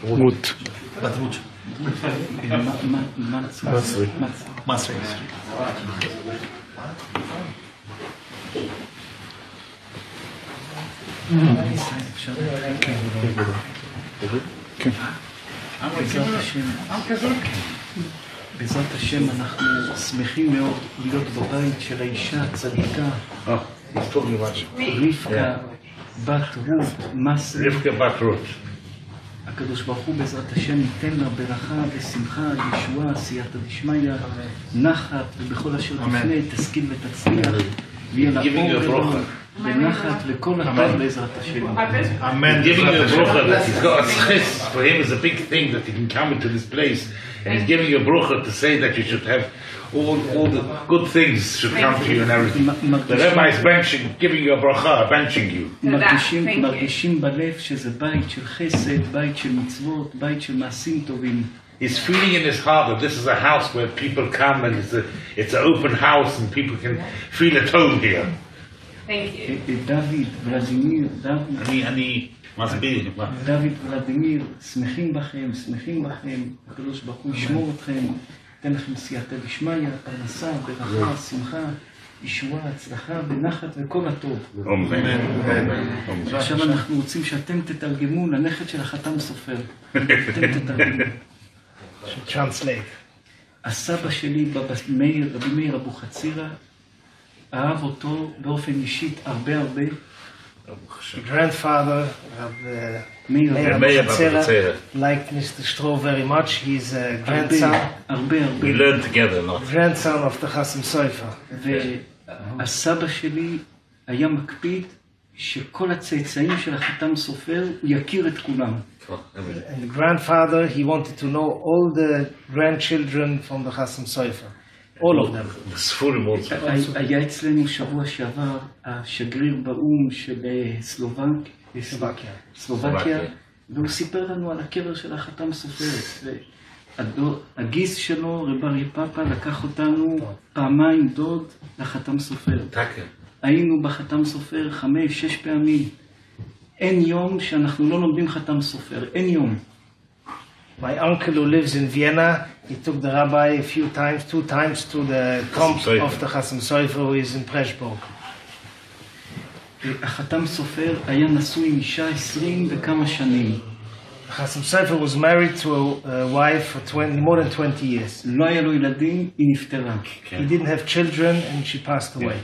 רות. מסרי. כן. בעזרת השם אנחנו שמחים מאוד להיות בבית של האישה הצדיקה רבקה בת רות מסרי. הקדוש ברוך הוא בעזרת השם ייתן לה ברכה ושמחה, ישועה, סייעתא דשמיא, נחת, ובכל אשר תפנה תשכיל ותצליח, ויהיה לה אור גדול ונחת וכל הטוב בעזרת השם. Amen. Giving you a brocha that he's got a chis for him is a big thing that he can come into this place, and he's giving you a brocha to say that you should have all the good things should come to you and everything. The Rebbe is benching, giving you a bracha, benching you. מרגישים בלב שזה בית של חסד, בית של מצוות, בית של מעשים טובים. He's feeling in his heart that this is a house where people come and it's an open house and people can feel at home here. דוד, ולדימיר, אני מסביר. דוד ולדימיר, שמחים בכם, הקדוש ברוך הוא ישמור אתכם, תן לכם סייעתא דשמיא, פרנסה, ברכה, שמחה, ישועה, הצלחה ונחת וכל הטוב. עכשיו אנחנו רוצים שאתם תתרגמו לנכד של החתם סופר. אתם תתרגמו. הסבא שלי, רבי מאיר אבוחצירא, אהב אותו באופן אישית הרבה. The grandfather of Meir Abuchatzera liked Mr. Stroh very much. He's a grandson. We learned together a lot. Grandson of the Chasam Sofer. והסבא שלי היה מקפיד שכל הצאצאים של החתם סופר הוא יכיר את כולם. And the grandfather, he wanted to know all the grandchildren from the Chasam Sofer. all of them. היה אצלנו שבוע שעבר השגריר באום של סלובקיה, והוא סיפר לנו על הקבר של החתם סופר. הגיס שלו, רב אריה פאפה, לקח אותנו פעמיים דוד לחתם סופר. היינו בחתם סופר 5-6 פעמים. אין יום שאנחנו לא לומדים חתם סופר, אין יום. My uncle who lives in Vienna, he took the rabbi a few times, 2 times to the tomb of the Chasam Sofer who is in Preshburg. החתם סופר היה נשוי עם אישה 20 וכמה שנים. Chasam Sofer was married to a wife for more than 20 years. לא היה לו ילדים, היא נפטרה. He didn't have children and she passed away.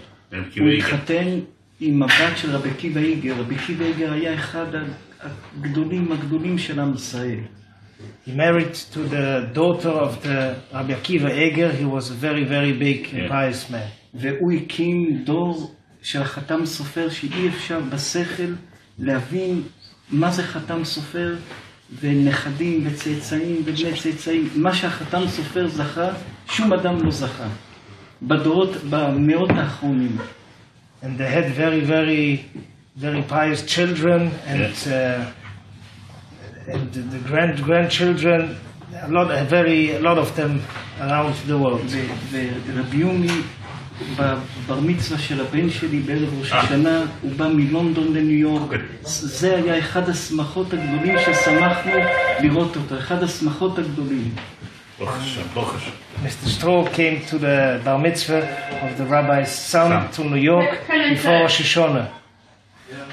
הוא התחתן עם הבת של רבי עקיבא איגר. רבי עקיבא איגר היה אחד הגדולים של עם ישראל. He married to the daughter of the Rabbi Akiva Eger. He was a very, very big and pious man. והוא הקים דור של חתם סופר שאי אפשר בשכל להבין מה זה חתם סופר, ונכדים וצאצאים ובני צאצאים. מה שהחתם סופר זכה, שום אדם לא זכה. במאות האחרונים. And they had very, very, very pious children and the grandchildren, a lot of them around the world. ורבי יומי בבר מצווה של הבן שלי בערב ראש השנה, הוא בא מלונדון לניו יורק. זה היה אחד השמחות הגדולים ששמחנו לראות אותו, אחד השמחות הגדולים. Mr. Stroh came to the bar mitzvah of the rabbi's son to New York before Rosh Hashanah.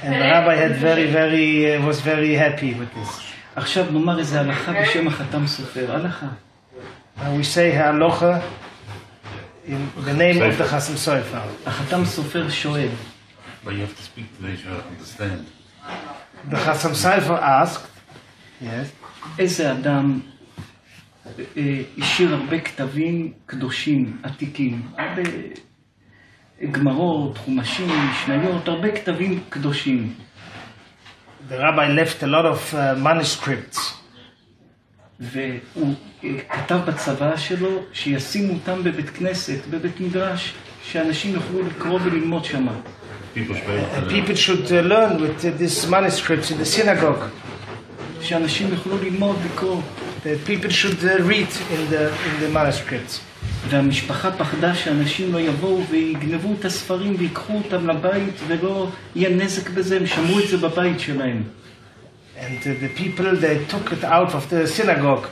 And the rabbi was very happy with this. עכשיו נאמר איזה הלכה בשם החתם סופר, הלכה. And we say halacha in the name of the Chasam Sofer. החתם סופר שואל. But you have to speak to make sure I understand. The Chasam Sofer asked, yes, איזה אדם השאיר הרבה כתבים קדושים, עתיקים, הרבה גמרות, חומשים, משניות, הרבה כתבים קדושים. The rabbi left a lot of manuscripts. והוא כתב בצבא שלו שישימו אותם בבית כנסת, בבית מדרש, שאנשים יוכלו לקרוא וללמוד שם. people should learn with these manuscripts in the synagogue. שאנשים יוכלו ללמוד לקרוא. People should read in the manuscripts. והמשפחה פחדה שאנשים לא יבואו ויגנבו את הספרים ויקחו אותם לבית ולא יהיה נזק בזה, הם שמרו את זה בבית שלהם. And the people, they took it out of the synagogue.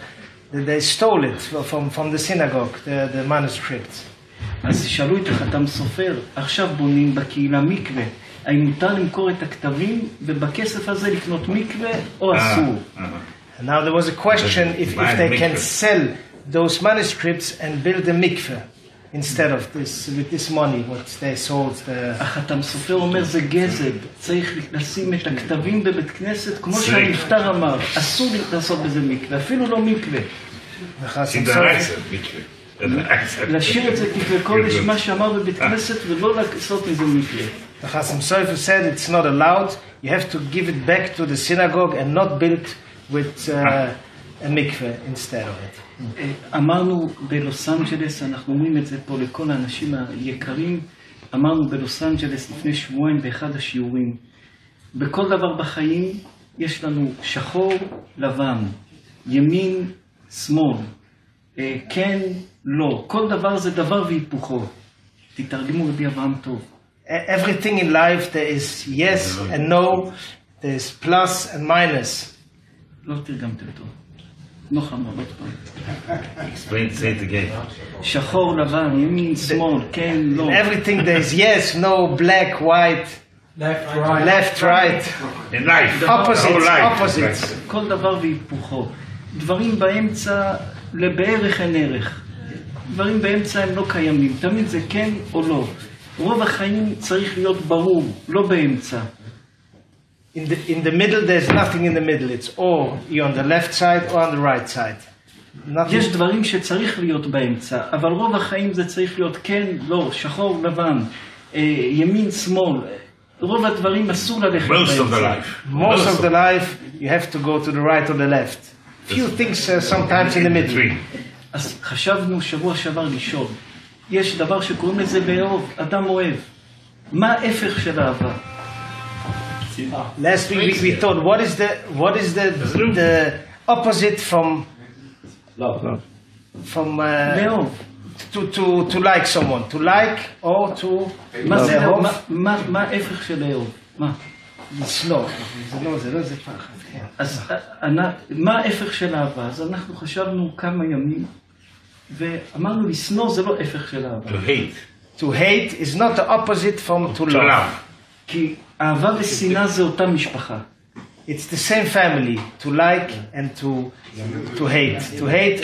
They stole it from the synagogue, the manuscripts. אז שאלו את החתם סופר, עכשיו בונים בקהילה מקווה, האם מותר למכור את הכתבים ובכסף הזה לקנות מקווה או אסור? And now there was a question if they can sell those manuscripts and build a mikveh instead of this, with this money, what they sold. החתם סופר אומר זה גזל, צריך לשים את הכתבים בבית כנסת, כמו שהנפטר אמר, אסור לעשות בזה מקווה, אפילו לא מקווה. להשאיר את זה כתבי קודש, מה שאמר בבית כנסת, ולא לעשות מזה מקווה. The Chasam Sofer said it's not allowed, you have to give it back to the synagogue and not build with a mikveh instead of it. אמרנו בלוס אנג'לס, אנחנו אומרים את זה פה לכל האנשים היקרים, אמרנו בלוס אנג'לס לפני שבועיים באחד השיעורים, בכל דבר בחיים יש לנו שחור, לבן, ימין, שמאל, כן, לא, כל דבר זה דבר והיפוכו. תתרגמו רבי אברהם טוב. Everything in life there is yes and no, there is plus and minus. לא תרגמתם טוב. לא חמור, לא פעם. Explain, say it again. שחור, לבן, ימין, שמאל, כן, לא. Everything there is yes, no, black, white, left, right. In life. Opposites. כל דבר והיפוכו. דברים באמצע, לבערך אין ערך. דברים באמצע הם לא קיימים. תמיד זה כן או לא. רוב החיים צריך להיות ברור, לא באמצע. In the middle, there's nothing in the middle. It's or you're on the left side or on the right side. יש דברים שצריך להיות באמצע, אבל רוב החיים זה צריך להיות כן, לא, שחור, לבן, ימין, שמאל. רוב הדברים אסור ללכת באמצע. Most of the life, you have to go to the right or the left. Few things sometimes in the middle. אז חשבנו שבוע שעבר לשאול. יש דבר שקוראים לזה באהוב, אדם אוהב. מה ההפך של אהבה? Last week we thought, what is the opposite from love? From to like someone, to like or to מה ההפך של אהוב? מה? לשנוא. זה לא זה פחד. אז מה ההפך של אהבה? אז אנחנו חשבנו כמה ימים ואמרנו לשנוא זה לא ההפך של אהבה. To To hate is not the opposite from to love. כי אהבה ושנאה זה אותה משפחה. It's the same family, to like and to hate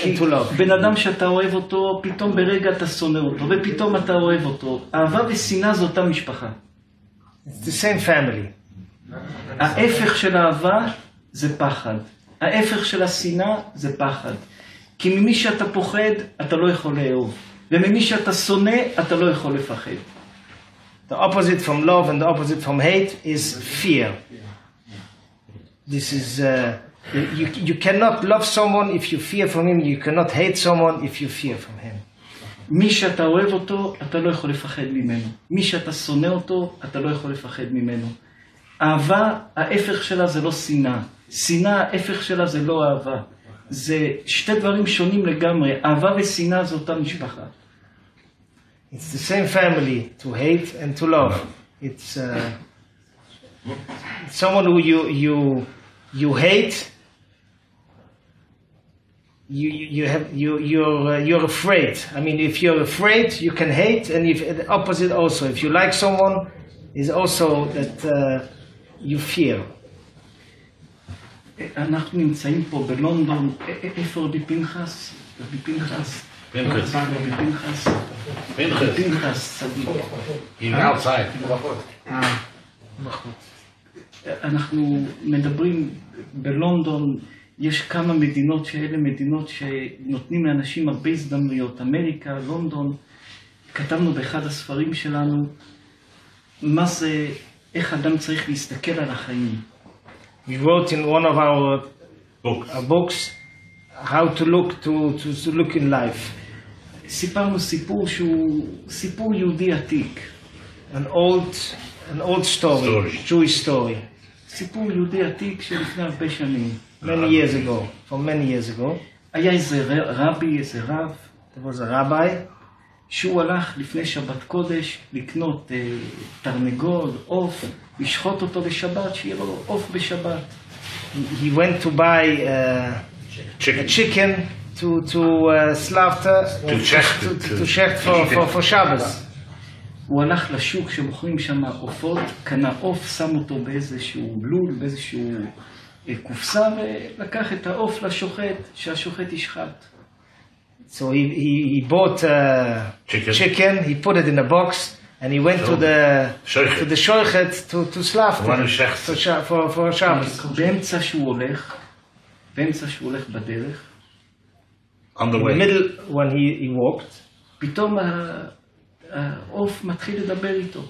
and to love. בן אדם שאתה אוהב אותו, פתאום ברגע אתה שונא אותו, ופתאום אתה אוהב אותו. אהבה ושנאה זה אותה משפחה. It's the same family. ההפך של האהבה זה פחד. ההפך של השנאה זה פחד. כי ממי שאתה פוחד, אתה לא יכול לאהוב. וממי שאתה שונא, אתה לא יכול לפחד. The opposite from love and the opposite from hate is fear. This is you cannot love someone if you fear from him. You cannot hate someone if you fear from him. מי שאתה אוהב אותו, אתה לא יכול לפחד ממנו. מי שאתה שונא אותו, אתה לא יכול לפחד ממנו. אהבה, ההפך שלה זה לא שנאה. שנאה, ההפך שלה זה לא אהבה. זה שתי דברים שונים לגמרי. אהבה ושנאה זה אותה משפחה. It's the same family, to hate and to love. It's someone who you hate. You're afraid. I mean, if you're afraid, you can hate, and if the opposite also. If you like someone, is also that you fear. אנחנו נמצאים פה בלונדון. איפה רבי פנחס? רבי פנחס. פנחס צדיק. He's outside. אנחנו מדברים בלונדון, יש כמה מדינות שאלה מדינות שנותנים לאנשים הרבה הזדמנויות. אמריקה, לונדון. כתבנו באחד הספרים שלנו מה זה, איך אדם צריך להסתכל על החיים. We wrote in one of our books how to look in life. סיפרנו סיפור שהוא סיפור יהודי עתיק. An old an old story, Jewish story. סיפור יהודי עתיק שלפני הרבה שנים. Many years ago, from many years ago. היה איזה רבי, איזה רב. There was a rabbi. שהוא הלך לפני שבת קודש לקנות תרנגול, עוף, לשחוט אותו בשבת, שיהיה לו עוף בשבת. He went to buy a chicken to slaughter, to shecht for Shabbos. הוא הלך לשוק שמוכרים שם עופות, קנה עוף, שם אותו באיזשהו לול, באיזשהו קופסה, ולקח את העוף לשוחט, שהשוחט ישחט. So he bought chicken, he put it in a box, and he went to the shochet to slaughter for Shabbos. באמצע שהוא הולך בדרך, On the In the way. middle, when he walked, פתאום העוף מתחיל לדבר איתו.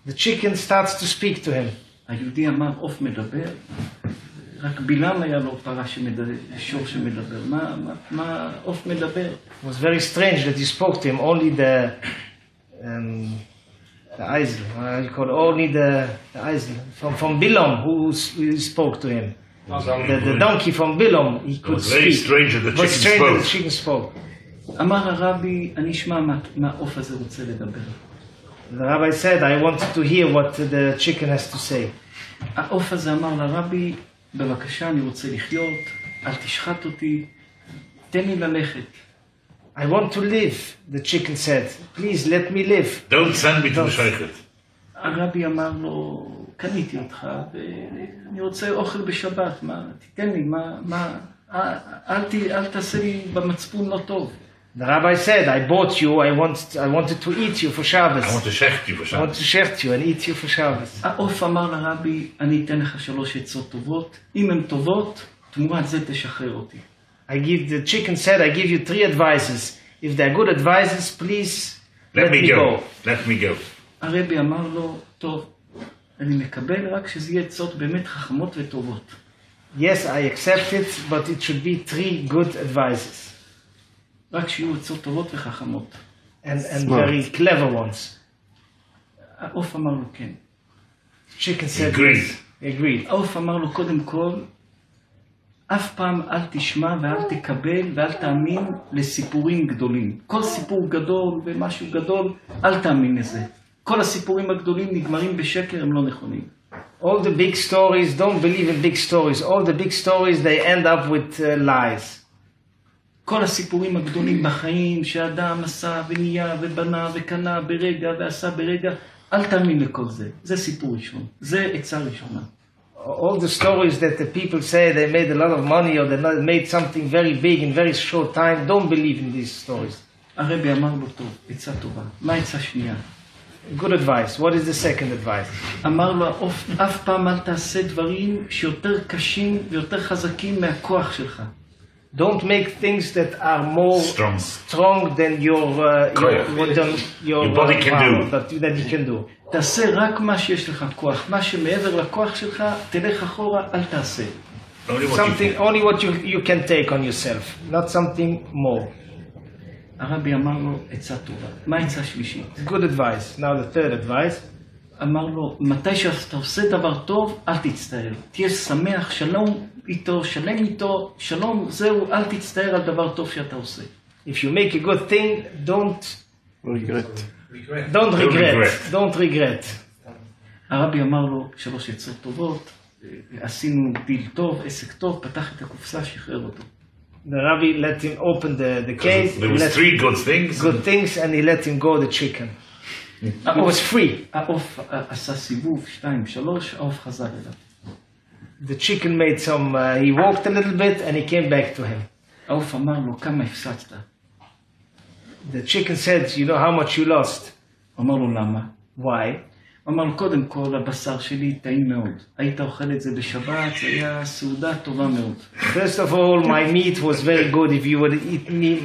the chicken starts to speak to him. היהודי אמר, עוף מדבר, רק בלעם היה לו פרה שמדבר, שור שמדבר. מה עוף מדבר? It was very strange that he spoke to him. Only the Eisel, you call it, only the Eisel from Bilam who spoke to him. The donkey from Bilam, he could was very speak. strange that the It was chicken strange that the spoke. chicken spoke. אמר הרבי, אני אשמע מה העוף הזה רוצה לדבר. The rabbi said, I wanted to hear what the chicken has to say. העוף הזה אמר לרבי, בבקשה, אני רוצה לחיות, אל תשחט אותי, תן לי ללכת. I want to live, the chicken said. Please let me live. Don't send me to the sheikhet. הרבי אמר לו, קניתי אותך, ואני רוצה אוכל בשבת, תיתן לי, אל תעשה לי במצפון לא טוב. The rabbi said, I bought you, I wanted to eat you for Shabbos. I want to shecht you for I want Shabbos. to shecht you and eat you for Shabbos. העוף אמר לרבי, אני אתן לך 3 עצות טובות, אם הן טובות, תמורת זה תשחרר אותי. The chicken said, I give you 3 advices. If they're good advices, please Let me go. Let me go. הרבי אמר לו, טוב, אני מקבל רק שזה יהיה עצות באמת חכמות וטובות. Yes, I accept it, but it should be 3 good advices. רק שיהיו עצות טובות וחכמות. And very clever ones. העוף אמר לו כן. Chicken said, Agreed. yes. Agreed. העוף אמר לו קודם כל, אף פעם אל תשמע ואל תקבל ואל תאמין לסיפורים גדולים. כל סיפור גדול ומשהו גדול, אל תאמין לזה. כל הסיפורים הגדולים נגמרים בשקר, הם לא נכונים. All the big stories, don't believe in big stories. All the big stories, they end up with lies. כל הסיפורים הגדולים בחיים, שאדם עשה ונהיה ובנה וקנה ברגע ועשה ברגע, אל תאמין לכל זה. זה סיפור ראשון. זה עצה ראשונה. All the stories that the people say they made a lot of money or they made something very big in very short time, don't believe in these stories. הרבי אמר לו טוב, עצה טובה. מה עצה שנייה? Good advice. What is the second advice? אמר לו, אף פעם אל תעשה דברים שיותר קשים ויותר חזקים מהכוח שלך. Don't make things that are more strong than your body can do. That you can do. תעשה רק מה שיש לך כוח. מה שמעבר לכוח שלך, תלך אחורה, אל תעשה. Only what you can take on yourself, not something more. הרבי אמר לו, עצה טובה. מה העצה שלישית? Good advice. Now the third advice. אמר לו, מתי שאתה עושה דבר טוב, אל תצטער. תהיה שמח, שלום איתו, שלם איתו, שלום, זהו, אל תצטער על דבר טוב שאתה עושה. If you make a good thing, don't regret. Don't regret. הרבי אמר לו, 3 עצות טובות, עשינו דיל טוב, עסק טוב, פתח את הקופסה, שחרר אותו. The rabbi let him open the case. There was 3 good things. Good things, and he let him go the chicken. It was free. העוף עשה סיבוב, 2, 3, העוף חזר אליו. The chicken made some, he walked a little bit and he came back to him. העוף אמר לו, כמה הפסדת? The chicken said, you know how much you lost? אמר לו, למה? Why? אמר לו, קודם כל, הבשר שלי טעים מאוד. היית אוכל את זה בשבת, זה היה סעודה טובה מאוד. First of all, my meat was very good. If you would eat meat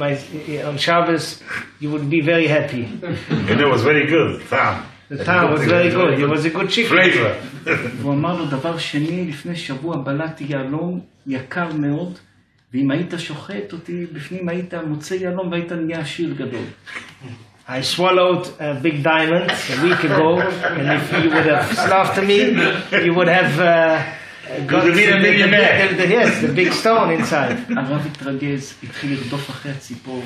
on Shabbos, you would be very happy. And it was very good. The time was very good. It was a good chicken. Flavor. והוא אמר לו, דבר שני, לפני שבוע בלעתי יהלום יקר מאוד, ואם היית שוחט אותי, בפנים היית מוצא יהלום והיית נהיה עשיר גדול. I swallowed a big diamond a week ago, and if you would have slaughtered me, you would have got the big stone inside. הרב התרגז, התחיל לרדוף אחרי הציפור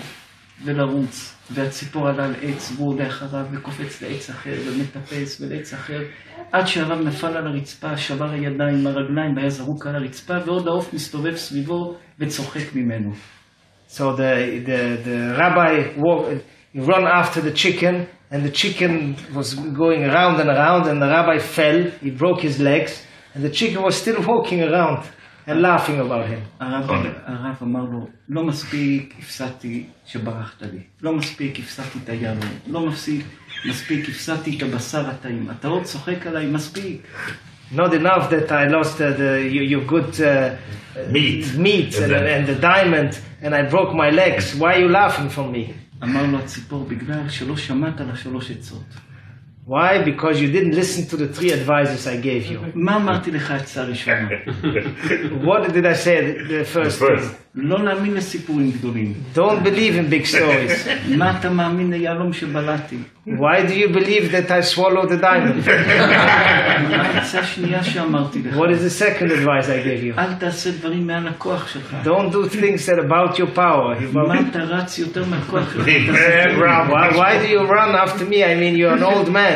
ולרוץ, והציפור עלה על עץ והוא הולך אחריו וקופץ לעץ אחר ומטפס ולעץ אחר, עד שהרב נפל על הרצפה, שבר הידיים, הרגליים, והיה זרוק על הרצפה, ועוד העוף מסתובב סביבו וצוחק ממנו. So the rabbi ran after the chicken, and the chicken was going around and around, and the rabbi fell, he broke his legs, and the chicken was still walking around and laughing about him. הרב אמר לו, לא מספיק הפסדתי שברחת לי, לא מספיק הפסדתי את היעלון, לא מספיק הפסדתי את הבשר הטעים, אתה עוד צוחק עליי, מספיק. Not enough that I lost your good meat and the diamond, and I broke my legs. Why are you laughing from me? אמר לו הציפור, בגלל שלא שמעת על השלוש עצות. Why? Because you didn't listen to the 3 advices I gave you. מה אמרתי לך עצה ראשונה? What did I say the first thing? לא להאמין לסיפורים גדולים. Don't believe in big stories. מה אתה מאמין ליהלום שבלעתי? Why do you believe that I swallowed the diamond? מה העצה השנייה שאמרתי לך? What is the second advice I gave you? אל תעשה דברים מעל הכוח שלך. Don't do things that are about your power. מה אתה רץ יותר מהכוח שלך? Why do you run after me? I mean, you're an old man.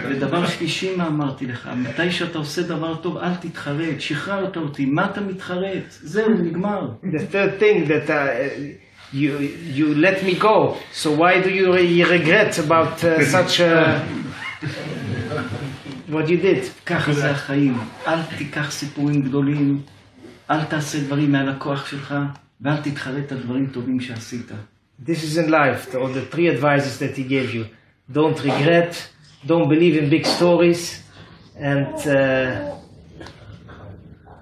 ודבר שלישי מה אמרתי לך? מתי שאתה עושה דבר טוב, אל תתחרט. שחררת אותי. מה אתה מתחרט? זהו, נגמר. The third thing that you let me go. So why do you regret about such what you did? ככה זה החיים. אל תיקח סיפורים גדולים, אל תעשה דברים מעל הכוח שלך, ואל תתחרט על דברים טובים שעשית. This is in life, all the 3 advices that he gave you. Don't regret, don't believe in big stories, and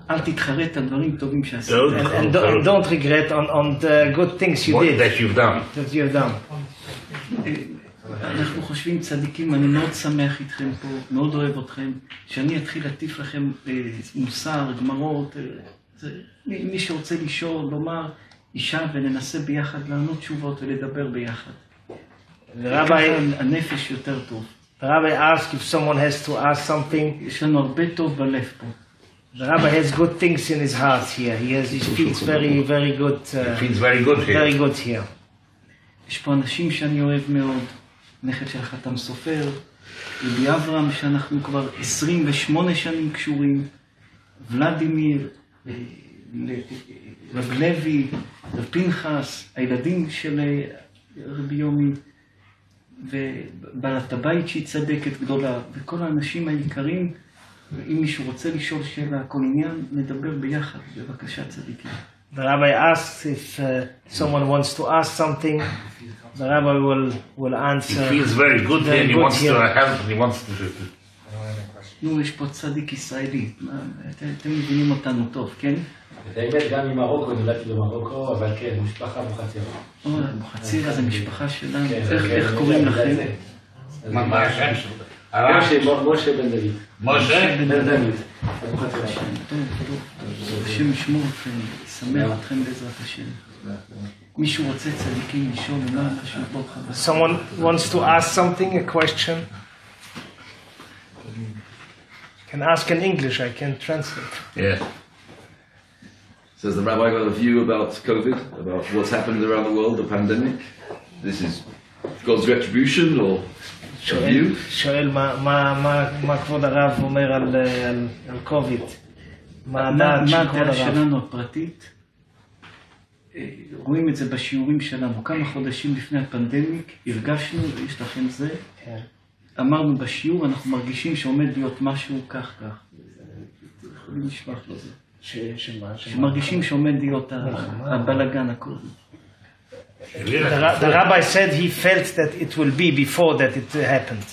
אל תתחרט על דברים טובים שעשית. And don't regret on the good things you did. That you've done. That you've done. אנחנו חושבים צדיקים, אני מאוד שמח איתכם פה, מאוד אוהב אתכם, שאני אתחיל להטיף לכם מוסר, גמרות, מי שרוצה לשאול, לומר, אישה וננסה ביחד לענות תשובות ולדבר ביחד. הנפש יותר טוב. The rabbi asked if someone has to ask something. יש לנו הרבה טוב בלב פה. The rabbi has good things in his heart here. He feels very, very good. Feels very good here. Very good here. יש פה אנשים שאני אוהב מאוד, נכד של חתם סופר, רבי אברהם שאנחנו כבר 28 שנים קשורים, ולדימיר, רב לוי, רב פנחס, הילדים של רבי יומי, ובעלת הבית שהיא צדקת גדולה, וכל האנשים היקרים, ואם מישהו רוצה לשאול שאלה, כל עניין, נדבר ביחד, בבקשה צדיקים. The rabbi asks if someone wants to ask something, the rabbi will answer. He feels very good here, he wants to help, and he wants to... נו, יש פה צדיק ישראלי, אתם מבינים אותנו טוב, כן? את האמת, גם ממרוקו, נולדתי במרוקו, אבל כן, משפחה אבוחצירא. אבוחצירא זה משפחה שלנו, איך קוראים לכם? מה השם שלו? משה בן דוד. משה בן דוד. טוב, השם ישמור אתכם, ישמח אתכם בעזרת השם. מישהו רוצה צדיקים לשאול, אולי פשוט בוא חבר. Someone wants to ask something, a question. Can ask in English, I can translate. Yeah. Says the rabbi got a view about COVID, about what's happened around the world, the pandemic. This is God's retribution or a view? שואל מה כבוד הרב אומר על קוביד. מה הדעה שלנו הפרטית? רואים את זה בשיעורים שלנו. כמה חודשים לפני הפנדמיק הרגשנו, יש לכם זה, אמרנו בשיעור, אנחנו מרגישים שעומד להיות משהו כך. יכולים לשמח לו זה. שמרגישים שעומד להיות הבלגן הכל. The rabbi said he felt that it will be before that it happened.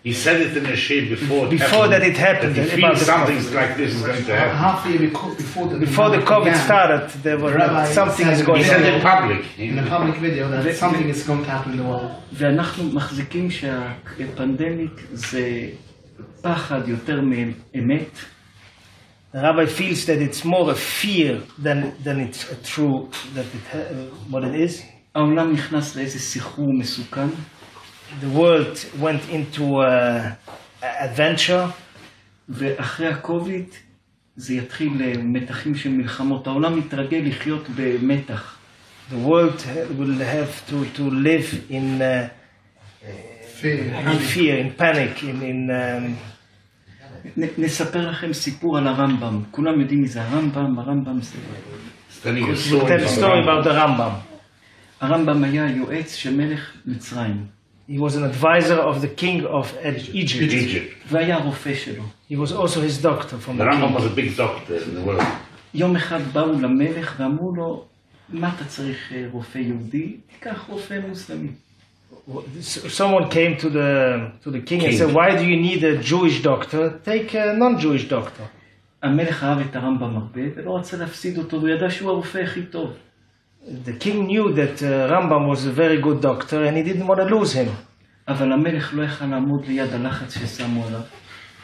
He said it in a shade before that it happened. That he feels something like this is going to happen. Half a year before the COVID started, there was something is going He to said happen. in public. in a public video that something is going to happen in the world. ואנחנו מחזיקים שהפנדמיק זה פחד יותר מאמת. The rabbi feels that it's more a fear than it's a true what it is. העולם נכנס לאיזה סחרור מסוכן. The world went into adventure. ואחרי הקוביד זה יתחיל למתחים של מלחמות. העולם מתרגל לחיות במתח. The world will have to live in fear, in panic, נספר לכם סיפור על הרמב"ם. כולם יודעים מי זה הרמב"ם. הרמב"ם זה... We'll tell a story about the Rambam. הרמב"ם היה יועץ של מלך מצרים. He was an advisor of the king of Egypt. והיה רופא שלו. He was also his doctor from the The Rambam king. was a big doctor in the world. יום אחד באו למלך ואמרו לו, מה אתה צריך רופא יהודי? תיקח רופא מוסלמי. Someone came to the king and said, why do you need a Jewish doctor? Take a non-Jewish doctor. המלך אהב את הרמב"ם הרבה ולא רצה להפסיד אותו, הוא ידע שהוא הרופא הכי טוב. The king knew that Rambam was a very good doctor and he didn't want to lose him. אבל המלך לא יכל לעמוד ליד הלחץ ששמו עליו.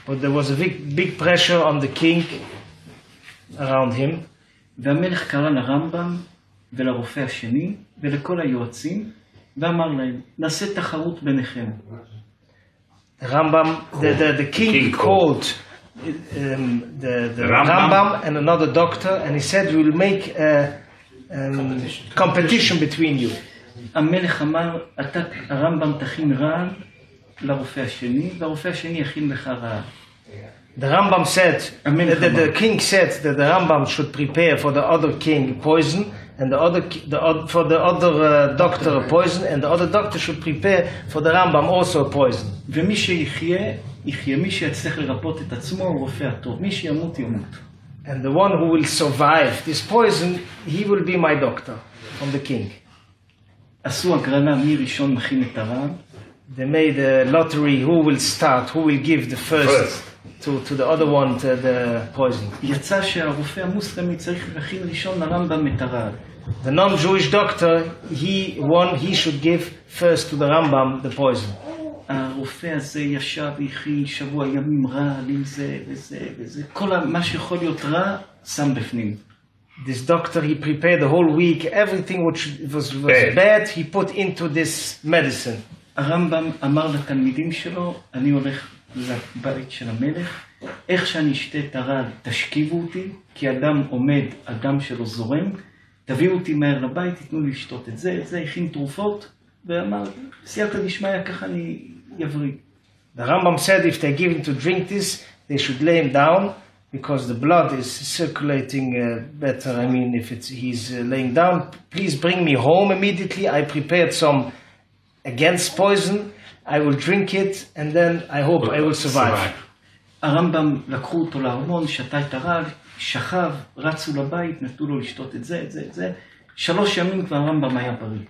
But there was a big pressure on the king around him. והמלך קרא לרמב"ם ולרופא השני ולכל היועצים ואמר להם, נעשה תחרות ביניכם. The king called the Rambam and another doctor and he said, we will make a competition between you. המלך אמר, הרמב"ם תכין רעל לרופא השני והרופא השני יכין לך רעל. The Rambam said, the king said that the Rambam should prepare for the other king poison, and for the other doctor a poison, and the other doctor should prepare for the Rambam also a poison. ומי שיחיה, יחיה. מי שיצליח לרפות את עצמו הוא רופא הטוב. מי שימות, ימות. And the one who will survive this poison, he will be my doctor from the king. עשו הגרלה מי ראשון מכין את הרעל. They made a lottery who will start, who will give the first to the other one the poison. יצא שהרופא המוסלמי צריך להכין ראשון לרמב"ם את הרעל. The non-Jewish doctor, he should give first to the Rambam the poison. הרופא הזה ישב והכין שבוע ימים רעל עם זה וזה וזה. כל מה שיכול להיות רע, שם בפנים. This doctor, he prepared the whole week, everything which was bad, he put into this medicine. הרמב"ם אמר לתלמידים שלו, אני הולך לבית של המלך, איך שאני אשתה את הרעל, תשכיבו אותי, כי אדם עומד, אדם שלו זורם, תביאו אותי מהר לבית, תיתנו לי לשתות את זה, הכין תרופות, ואמר, סייעתא דשמיא, ככה אני יבריא. The Rambam said if they give him to drink this, they should lay him down, because the blood is circulating better. I mean, if he's laying down, please bring me home immediately. I prepared some against poison. I will drink it, and then I hope I will survive. הרמב"ם לקחו אותו לארמון, שתה את הרעל, שכב, רצו לבית, נתנו לו לשתות את זה. 3 ימים כבר הרמב"ם היה בריא.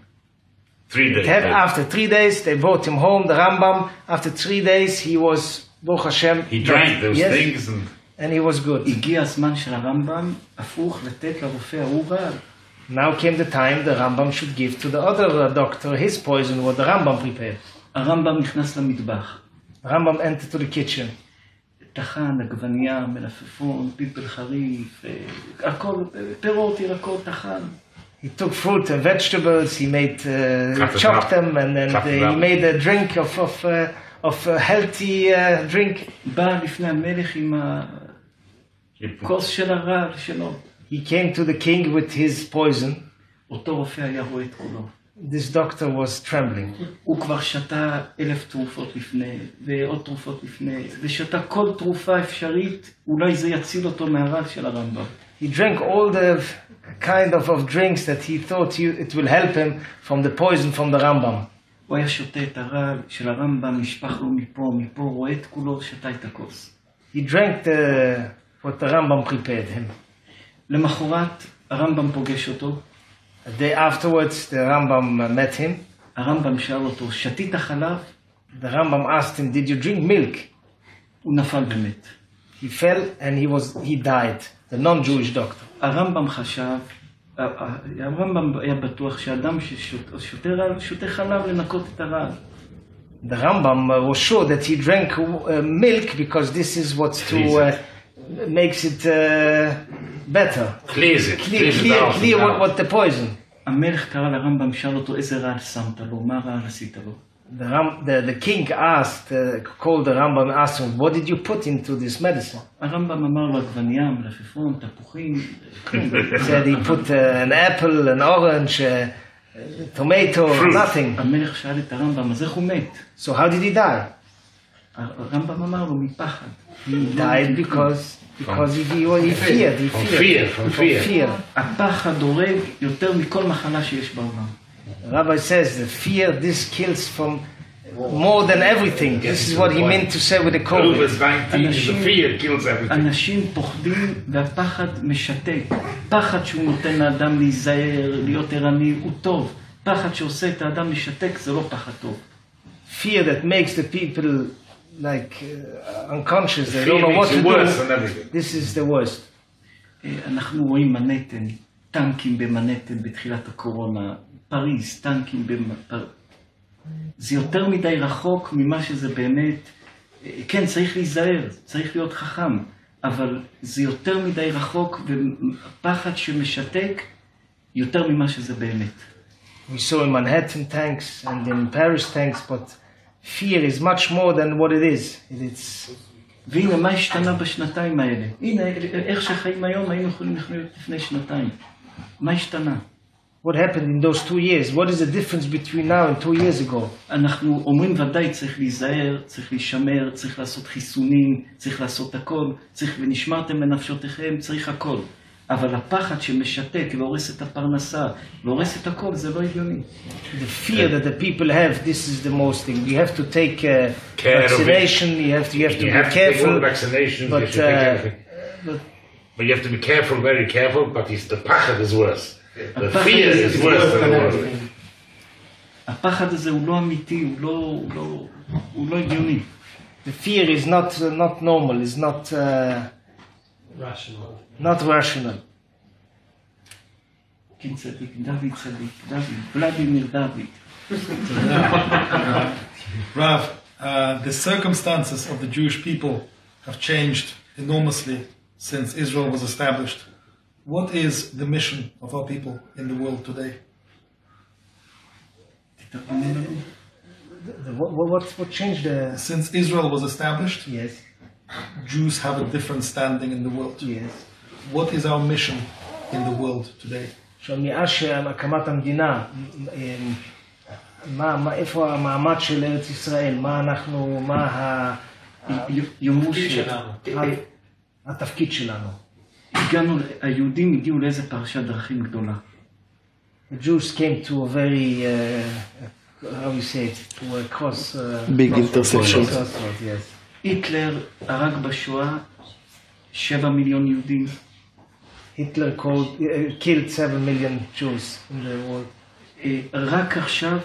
3 days. After 3 days, they brought him home, the Rambam. After 3 days, he was, Baruch Hashem, He drank those things and he was good. הגיע הזמן של הרמב"ם, הפוך לתת לרופא ההוא רעל. Now came the time the Rambam should give to the other doctor his poison, what the Rambam prepared. הרמב"ם נכנס למטבח. The Rambam entered to the kitchen. טחן, עגבנייה, מלפפון, פלפל חריף, הכל, פירות, ירקות, טחן. He took fruit and vegetables, he chopped them, and then he made a drink of a healthy drink. בא לפני המלך עם הכוס של הרעל שלו. He came to the king with his poison. אותו רופא היה רואה את כולו. This doctor was trembling. הוא כבר שתה 1000 תרופות לפני, ועוד תרופות לפני, ושתה כל תרופה אפשרית, אולי זה יציל אותו מהרעל של הרמב"ם. He drank all the kind of drinks that he thought it will help him from the poison from the Rambam. הוא היה שותה את הרעל של הרמב"ם, נשפך לו מפה, רואה את כולו, שתה את הכוס. He drank what the Rambam prepared him. למחרת הרמב"ם פוגש אותו. A day afterwards, the Rambam met him. הרמב"ם שאל אותו, שתית חלב? The Rambam asked him, did you drink milk? הוא נפל ומת. He fell and he died. The non-Jewish doctor. הרמב"ם חשב, הרמב"ם היה בטוח שאדם ששותה חלב לנקות את הרעל. The Rambam was sure that he drank milk because this is what makes it better. Clear what the poison. המלך קרא לרמב"ם, שאל אותו איזה רעל שמת לו, מה רעל עשית לו? The king called the Rambam, asked him, what did you put into this medicine? הרמב"ם אמר לו עגבנייה, מלפפון, תפוחים. He said he put an apple, an orange, tomato, nothing. המלך שאל את הרמב"ם, אז איך הוא מת? So how did he die? הרמב"ם אמר לו, מפחד. He died because he feared. From fear. הפחד הורג יותר מכל מחלה שיש בעולם. The rabbi says that fear, this kills from more than everything. This is what he meant to say with the COVID. The fear kills everything. אנשים פוחדים והפחד משתק. פחד שהוא נותן לאדם להיזהר, להיות ערני, הוא טוב. פחד שעושה את האדם משתק, זה לא פחד טוב. Fear that makes the people like unconscious, they don't know what to do. This is the worst. אנחנו רואים מנהטן, טנקים במנהטן בתחילת הקורונה, פריז, טנקים בפריז. זה יותר מדי רחוק ממה שזה באמת. כן, צריך להיזהר, צריך להיות חכם, אבל זה יותר מדי רחוק, ופחד שמשתק יותר ממה שזה באמת. We saw in Manhattan tanks and in Paris tanks, but fear is much more than what it is. והנה, מה השתנה בשנתיים האלה? הנה, איך שחיים היום, היינו יכולים לחיות לפני שנתיים. מה השתנה? What happened in those 2 years? What is the difference between now and 2 years ago? אנחנו אומרים ודאי צריך להיזהר, צריך להישמר, צריך לעשות חיסונים, צריך לעשות הכל, צריך ונשמרתם לנפשותיכם, צריך הכל. אבל הפחד שמשתק והורס את הפרנסה, והורס את הכל, זה לא הגיוני. The fear that the people have, this is the most thing. You have to take vaccination, you have to be careful. But you have to be careful, very careful, but the pachad is worse. The fear is worse than the worst. הפחד הזה הוא לא אמיתי, הוא לא הגיוני. The fear is not normal, is not rational. כן צדיק, דוד צדיק, ולדימיר דוד. Rav, the circumstances of the Jewish people have changed enormously since Israel was established. What is the mission of our people in the world today? What changed? Since Israel was established, Yes. Jews have a different standing in the world. Yes. What is our mission in the world today? שמאז שהקמת המדינה, איפה המעמד של ארץ ישראל? מה התפקיד שלנו? היהודים הגיעו לאיזה פרשת דרכים גדולה. The Jews came to a very, how you say it, to a cross... Big intersection. Yes. היטלר הרג בשואה 7 מיליון יהודים. Hitler killed 7 million Jews in the world. רק עכשיו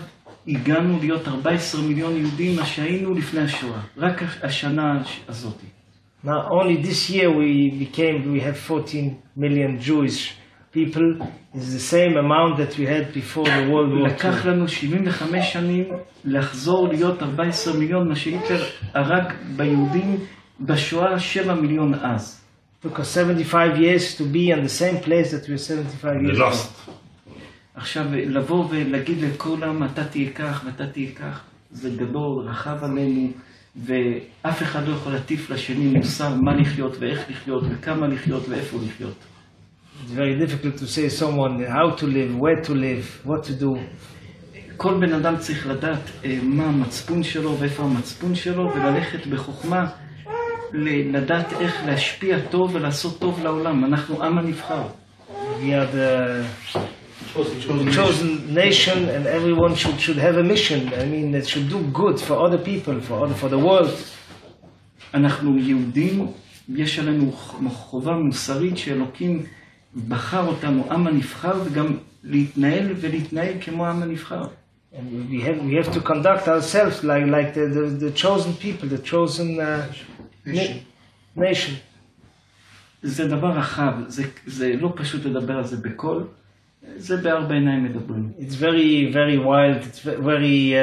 הגענו להיות 14 מיליון יהודים מה שהיינו לפני השואה. רק השנה הזאת. Now only this year we have 14 million Jewish people. It's the same amount that we had before the World War II. לקח לנו 75 שנים לחזור להיות 14 מיליון, מה שהיטלר הרג ביהודים בשואה 7 מיליון אז. It took us 75 years to be in the same place that we were 75 years ago. עכשיו לבוא ולהגיד לכולם אתה תהיה כך ואתה תהיה כך, זה גדול, רחב עלינו, ואף אחד לא יכול להטיף לשני מוסר מה לחיות ואיך לחיות וכמה לחיות ואיפה לחיות. It's very difficult to say someone how to live, where to live, what to do. כל בן אדם צריך לדעת מה המצפון שלו ואיפה המצפון שלו, וללכת בחוכמה, לדעת איך להשפיע טוב ולעשות טוב לעולם. אנחנו עם הנבחר. We are the chosen nation, and everyone should have a mission. I mean, it should do good for other people, for the world. אנחנו יהודים, יש עלינו חובה מוסרית שאלוקים בחר אותנו עם הנבחר, וגם להתנהל ולהתנהל כמו עם הנבחר. And we have to conduct ourselves like the chosen people, the chosen nation. זה דבר רחב, זה לא פשוט לדבר על זה בקול, זה בארבע עיניים מדברים. It's very, very wild, it's very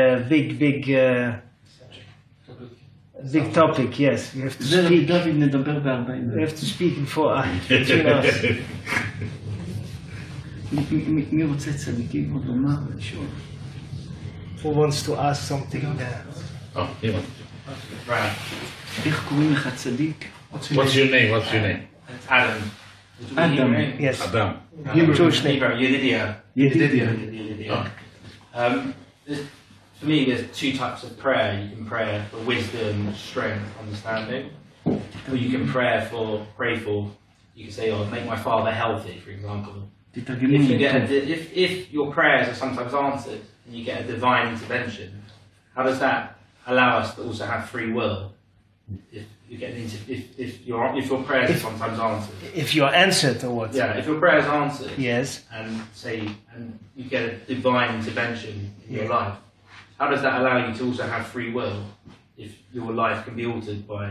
big topic, yes. We have to speak. דוד נדבר בארבע עיניים. We have to speak between us. מי רוצה צדיקים עוד לומר ולשאול? Who wants to ask something? Oh, he wants to. איך קוראים לך צדיק? What's your name? What's your name? It's Adam. Adam. Yes. Adam. Jewish name. ידידיה. For me, there's two types of prayer. You can pray for wisdom, strength, understanding, or you can pray for. You can say, "Oh, make my father healthy," for example. If your prayers are sometimes answered and you get a divine intervention, how does that allow us to also have free will? If your prayers are sometimes answered. If you are answered or what? Yeah, if your prayers are answered. Yes. And you get a divine intervention in your life. How does that allow you to also have free will if your life can be altered by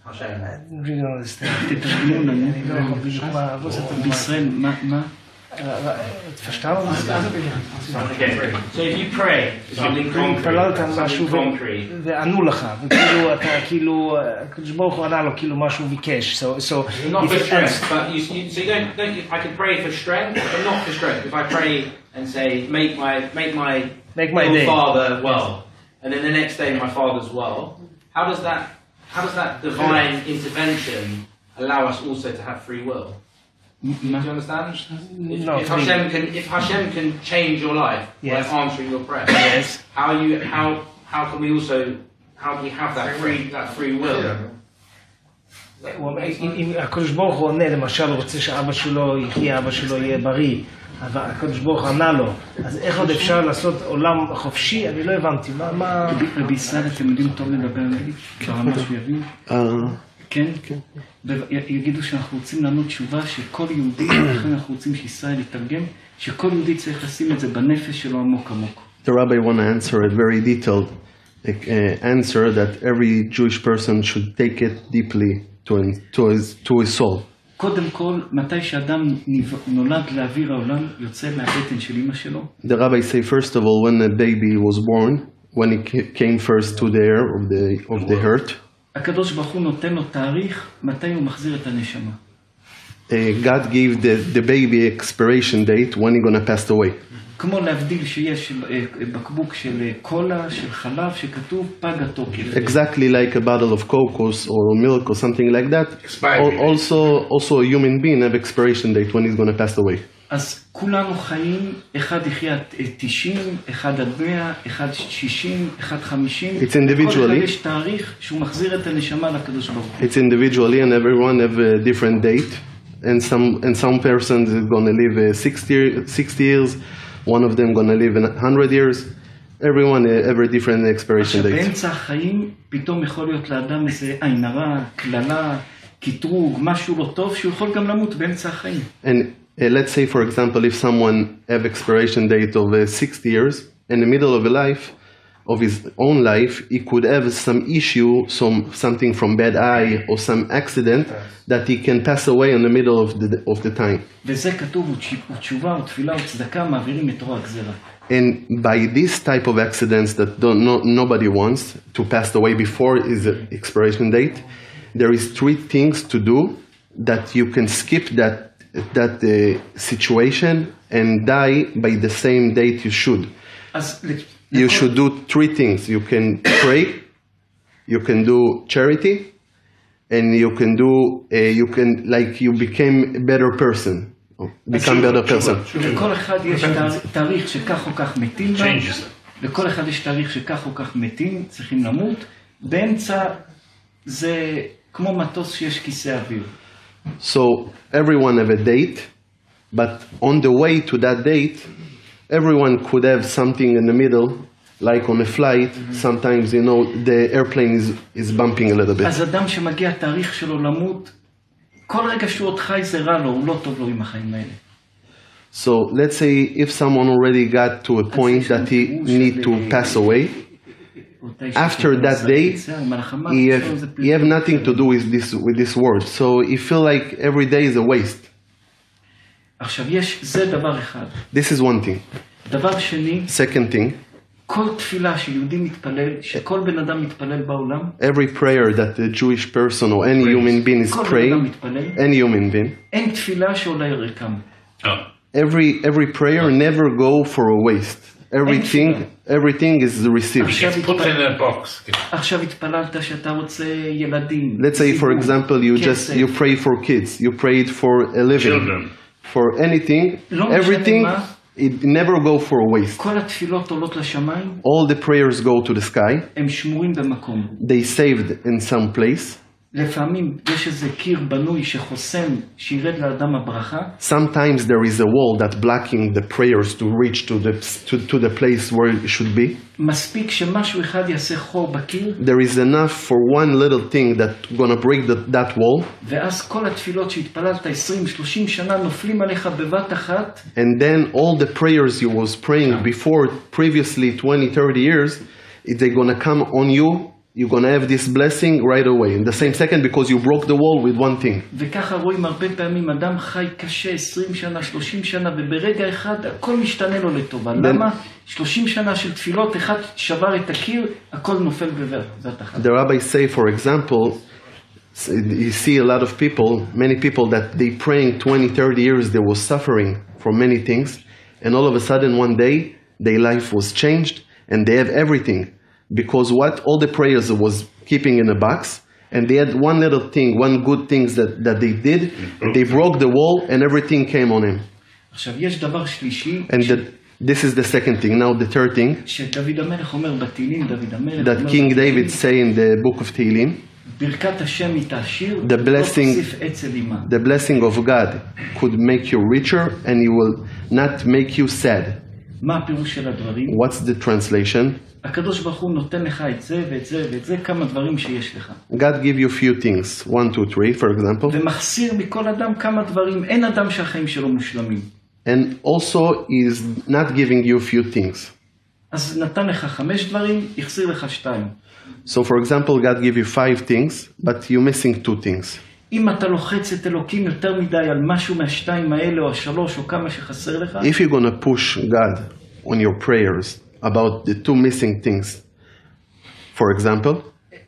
Hashem? I don't really understand. תתרגמו לנו. בישראל, מה? Verstaat Okay, so if you pray, התפללת על משהו וענו לך, וכאילו אתה כאילו, הקדוש ברוך הוא ענה לו כאילו משהו ביקש. not for strength, but so you don't, I can pray for strength, but not for strength. If I pray and say, make my father well, and then the next day my father's well, how does that divine intervention allow us also to have free will? Do you understand? If Hashem can change your life by answering your prayer, how can we have that free will? אם הקדוש ברוך הוא עונה, למשל רוצה שאבא שלו יחיה, אבא שלו יהיה בריא, אבל הקדוש ברוך ענה לו, אז איך עוד אפשר לעשות עולם חופשי? אני לא הבנתי, מה... בישראל אתם יודעים טוב לדבר נגיד? כבר משהו יבין? כן? יגידו שאנחנו רוצים לענות תשובה שכל יהודי, לכן אנחנו רוצים שישראל יתרגם, שכל יהודי צריך לשים את זה בנפש שלו עמוק עמוק. The rabbi want to answer a very detailed answer that every Jewish person should take it deeply to his soul. קודם כל, מתי שאדם נולד לאוויר העולם, יוצא מהבטן של אמא שלו. The rabbi say first of all, when a baby was born, when he came first to the air of the earth, הקדוש ברוך הוא נותן לו תאריך, מתי הוא מחזיר את הנשמה. God gave the baby expiration date when he's going to pass away. כמו להבדיל שיש בקבוק של קולה, של חלב, שכתוב פג התוקף. Exactly like a bottle of Cocos or milk or something like that. Also a human being have expiration date when he's going to pass away. אז כולנו חיים, אחד יחיה 90, אחד עד 100, אחד 60, אחד 50. It's individually. כל אחד יש תאריך שהוא מחזיר את הנשמה לקדוש ברוך הוא. It's individually and everyone have a different date. And some persons is going to live 60 years. One of them going to live in 100 years. Everyone every different expiration date. באמצע החיים פתאום יכול להיות לאדם איזה עין הרע, כללה, קטרוג, משהו לא טוב, שהוא יכול גם למות באמצע החיים. And let's say, for example, if someone have expiration date of 60 years, in the middle of a life, of his own life, he could have some issue, something from bad eye or some accident that he can pass away in the middle of the time. וזה כתוב, ותשובה ותפילה וצדקה מעבירים את רוע הגזירה. And by this type of accidents that nobody wants to pass away before his expiration date, there is 3 things to do that you can skip that situation and die by the same date you should. You should do 3 things. You can pray, you can do charity, and you can you became a better person. Become better person. לכל אחד יש תאריך שכך או כך מתים בה. לכל אחד יש תאריך שכך או כך מתים, צריכים למות. באמצע זה כמו מטוס שיש כיסא אוויר. So everyone have a date, but on the way to that date, everyone could have something in the middle, like on a flight. Sometimes, the airplane is bumping a little bit. אז אדם שמגיע תאריך שלו למות, כל רגע שהוא עוד חי זה רע לו, הוא לא טוב לו עם החיים האלה. So let's say if someone already got to a point that he need to pass away, after that day, he have nothing to do with this world. So he feel like every day is a waste. עכשיו זה דבר אחד. This is one thing. דבר שני, second thing, כל תפילה שיהודי מתפלל, שכל בן אדם מתפלל בעולם, every prayer that a Jewish person or any human being is praying, any human being, אין תפילה שעולה ריקם. every prayer never go for a waste. Everything is received. Put in a box. עכשיו התפללת שאתה רוצה ילדים. Let's say, for example, you pray for kids, you prayed for a living, Children. for anything, everything, it never go for a waste. כל התפילות עולות לשמיים. All the prayers go to the sky. הם שמורים במקום. They saved in some place. לפעמים יש איזה קיר בנוי שחוסם שירד לאדם הברכה. Sometimes there is a wall that blocking the prayers to reach to the place where it should be. מספיק שמשהו אחד יעשה חור בקיר. There is enough for one little thing that gonna break that wall. ואז כל התפילות שהתפללת 20-30 שנה נופלים עליך בבת אחת. And then all the prayers you was praying before previously 20-30 years, they're gonna come on you. You're going to have this blessing right away, in the same second, because you broke the wall with one thing. וככה רואים הרבה פעמים, אדם חי קשה 20 שנה, 30 שנה, וברגע אחד הכל משתנה לו לטובה. למה? 30 שנה של תפילות, אחד שבר את הקיר, הכל נופל בבת אחת. The rabbis say, for example, you see a lot of people, many people that they praying 20-30 years, they were suffering from many things, and all of a sudden one day, their life was changed, and they have everything. Because what all the prayers was keeping in a box, and they had one little thing, one good things that they did, and they broke the wall, and everything came on him. עכשיו יש דבר שלישי. And this is the second thing. Now the third thing. שדוד המלך אומר בתהילים, דוד המלך. That King David say in the book of Tehillim. ברכת השם היא תעשיר, the blessing of God could make you richer, and it will not make you sad. מה הפירוש של הדברים? What's the translation? הקדוש ברוך הוא נותן לך את זה ואת זה ואת זה, כמה דברים שיש לך. God give you few things, 1, 2, 3, for example. ומחסיר מכל אדם כמה דברים, אין אדם שהחיים שלו מושלמים. And also is not giving you few things. אז נתן לך 5 דברים, יחסיר לך 2. So for example, God give you 5 things, but you're missing 2 things. אם אתה לוחץ את אלוקים יותר מדי על משהו מהשתיים האלה או 3 או כמה שחסר לך. If you're going to push God on your prayers about the 2 missing things, for example,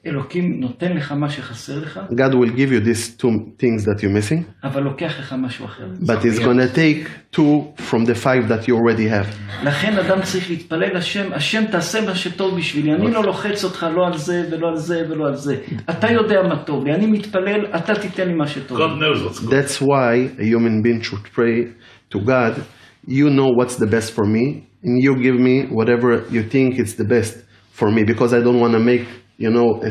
אלוקים נותן לך מה שחסר לך. God will give you these 2 things that you're missing. אבל לוקח לך משהו אחר. But he's going to take 2 from the 5 that you already have. לכן אדם צריך להתפלל לשם, השם תעשה מה שטוב בשבילי. אני לא לוחץ אותך לא על זה ולא על זה ולא על זה. אתה יודע מה טוב לי, אני מתפלל, אתה תיתן לי מה שטוב. God knows what's good. That's why a human being should pray to God. You know what's the best for me, and you give me whatever you think is the best for me, because I don't want to make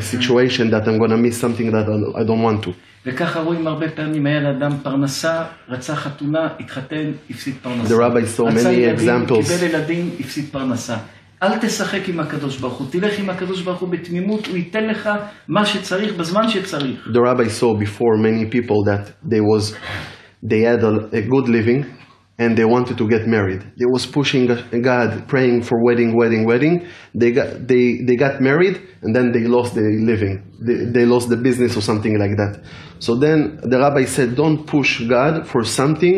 a situation that I'm going to miss something that I don't want to. וככה רואים הרבה פעמים, היה לאדם פרנסה, רצה חתונה, התחתן, הפסיד פרנסה. The rabbi saw many examples. קיבל ילדים, הפסיד פרנסה. אל תשחק עם הקדוש ברוך הוא, תלך עם הקדוש ברוך הוא בתמימות, הוא ייתן לך מה שצריך בזמן שצריך. The rabbi saw before many people that they had a good living, and they wanted to get married. They was pushing God, praying for wedding. They got married, and then they lost their living. They lost the business or something like that. So then the rabbi said, don't push God for something,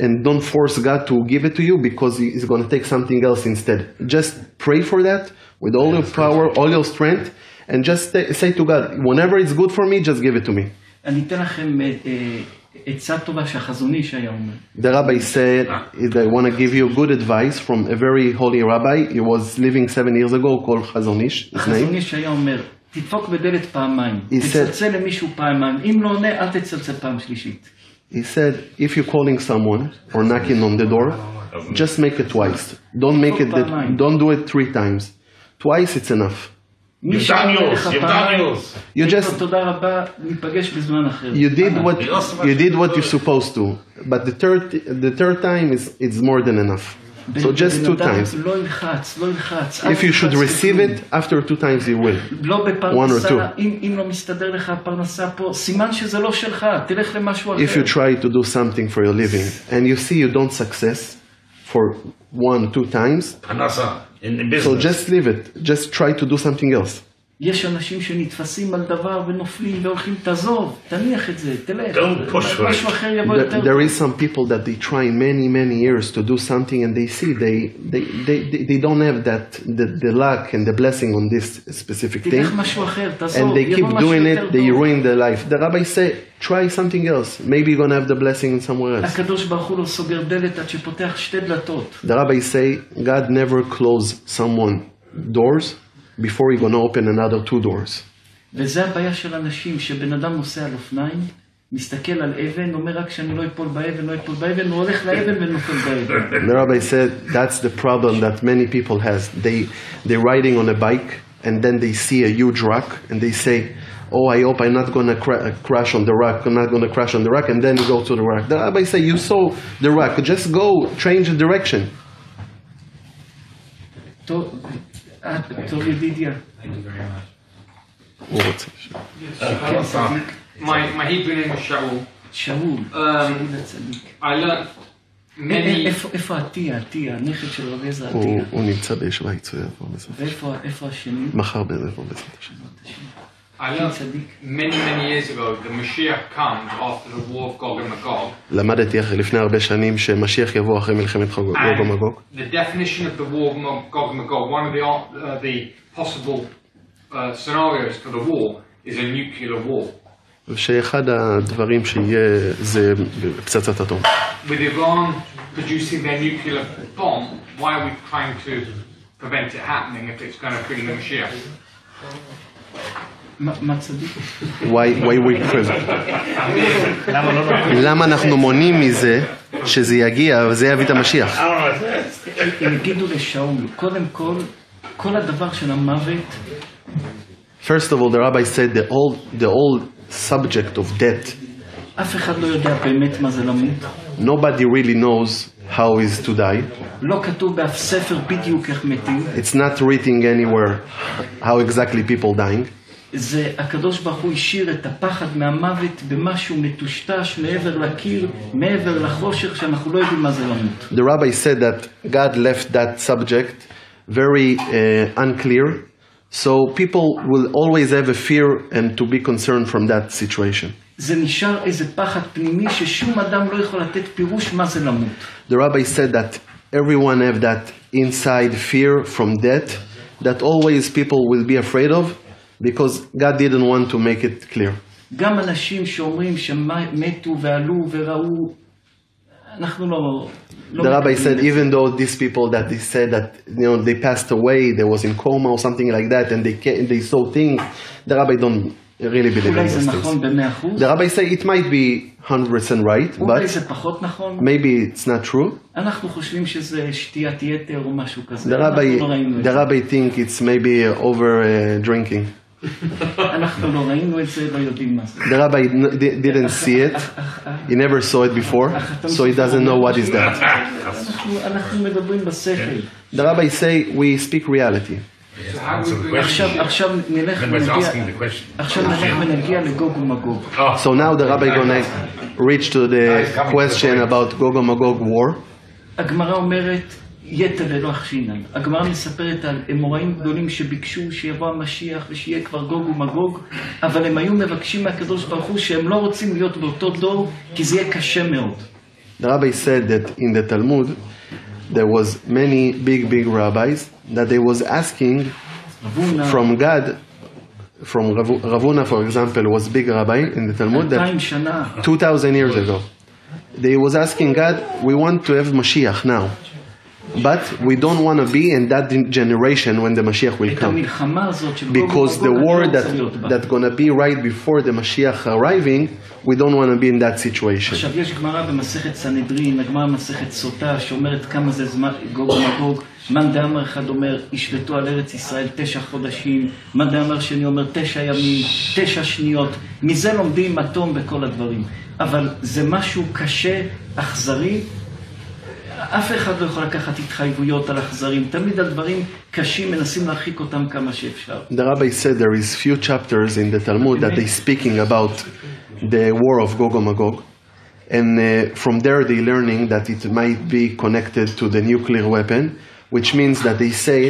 and don't force God to give it to you, because he's going to take something else instead. Just pray for that with all your power, all your strength, and just say to God, whenever it's good for me, just give it to me. אני אתן לכם עצה טובה שהחזון איש היה אומר. The rabbi said, I want to give you good advice from a very holy rabbi. He was living 7 years ago, called חזון איש. החזון איש היה אומר, תדפוק בדלת פעמיים, תצלצל למישהו פעמיים, אם לא עונה, אל תצלצל פעם שלישית. He said, if you're calling someone or knocking on the door, just make it twice. Don't do it 3 times. Twice it's enough. You've done yours. You just תודה רבה, ניפגש בזמן אחר. You did what you're supposed to, but the third time is more than enough. So just 2 times. לא ילחץ. If you should receive it, after 2 times you will. 1 or 2. אם לא מסתדר לך הפרנסה פה, סימן שזה לא שלך, תלך למשהו אחר. If you try to do something for your living, and you see you don't success for 1, 2 times, so just leave it. Just try to do something else. יש אנשים שנתפסים על דבר ונופלים והולכים, תעזוב, תניח את זה, תלך. משהו אחר יבוא יותר. There is some people that they try many years to do something and they see they don't have the luck and the blessing on this specific thing. תלך משהו אחר, תעזוב. And they keep doing it, they ruin their life. The rabbi say, try something else. Maybe you're going to have the blessing somewhere else. הקדוש ברוך הוא לא סוגר דלת עד שפותח שתי דלתות. The rabbi say, God never close someone doors before you're going to open another two doors. וזה הבעיה של אנשים, שבן אדם נוסע על אופניים, מסתכל על אבן, אומר רק שאני לא אפול באבן, לא אפול באבן, הוא הולך לאבן ונופל באבן. The rabbi said that's the problem that many people has. They're riding on a bike and then they see a huge rock and they say, oh, I hope I'm not going to crash on the rock, I'm not going to crash on the rock, and then you go to the rock. The rabbi say, you saw the rock, just go, change the direction. טוב ידידיה. My Hebrew name is Shaul. שאול. I learned many... איפה עטיה? עטיה, הנכד של רבי עזרא עטיה. הוא נמצא בישיבה יצויה. ואיפה השני? מחר בעזרת השם. I learned many years ago the Mashiach comes after the war of Gog and Magog. למדתי לפני הרבה שנים שמשיח יבוא אחרי מלחמת גוג ומגוג. The definition of the war of Gog and Magog, one of the possible scenarios for the war is a nuclear war. שאחד הדברים שיהיה זה פצצת אטום. With Iran producing their nuclear bomb, why are we trying to prevent it happening if it's going to bring the Mashiach? מה צדיק? Why we prevent? למה אנחנו מונעים מזה שזה יגיע וזה יביא את המשיח? הם יגידו לשאול, קודם כל הדבר של המוות. First of all, the rabbi said the whole subject of death. אף אחד לא יודע באמת מה זה למות. Nobody really knows how is to die. לא כתוב באף ספר בדיוק איך מתים. It's not written anywhere how exactly people dying. זה הקדוש ברוך הוא השאיר את הפחד מהמוות במשהו מטושטש מעבר לקיר, מעבר לחושך שאנחנו לא יודעים מה זה למות. The rabbi said that God left that subject very unclear, so people will always have a fear and to be concerned from that situation. זה נשאר איזה פחד פנימי ששום אדם לא יכול לתת פירוש מה זה למות. The rabbi said that everyone have that inside fear from death that always people will be afraid of. Because God didn't want to make it clear. גם אנשים שאומרים שמתו ועלו וראו, אנחנו לא... The rabbi said, even though these people that they said that they passed away, they was in coma or something like that, and they saw things, the rabbi don't really believe in those things. The rabbi said it might be 100% right, but maybe it's not true. אנחנו חושבים שזה שתיית יתר או משהו כזה. The rabbi think it's maybe over drinking. אנחנו לא ראינו את זה, לא יודעים מה זה. The rabbi didn't see it. He never saw it before, so he doesn't know what is that. אנחנו מדברים בשכל. The rabbi say we speak reality. עכשיו נלך ונגיע לגוג ומגוג. So now the rabbi gonna reach to the question about Gog and Magog war. הגמרא אומרת יתר אלוה חשינן. הגמרא מספרת על אמוראים גדולים שביקשו שיבוא המשיח ושיהיה כבר גוג ומגוג, אבל הם היו מבקשים מהקדוש ברוך הוא שהם לא רוצים להיות באותו דור כי זה יהיה קשה מאוד. The rabbi said that in the Talmud there was many big rabbis that they was asking from God, from Ravuna, for example, was big rabbi in the Talmud that 2,000 years ago. They was asking God, we want to have Mashiach now, but we don't want to be in that generation when the Mashiach will come. Because the war that's going to be right before the Mashiach arriving, we don't want to be in that situation. עכשיו יש גמרא במסכת סנהדרין, הגמרא במסכת סוטה, שאומרת כמה זה זמן גוג ומגוג. מאן דאמר אחד אומר, ישלטו על ארץ ישראל 9 חודשים, מאן דאמר שני אומר 9 ימים, 9 שניות. מזה לומדים אטום בכל הדברים. אבל זה משהו קשה, אכזרי. אף אחד לא יכול לקחת התחייבויות על אכזרים. תמיד על דברים קשים מנסים להרחיק אותם כמה שאפשר. The rabbi said there is few chapters in the Talmud that they speaking about the war of Gog and Magog, and from there they learning that it might be connected to the nuclear weapon, which means that they say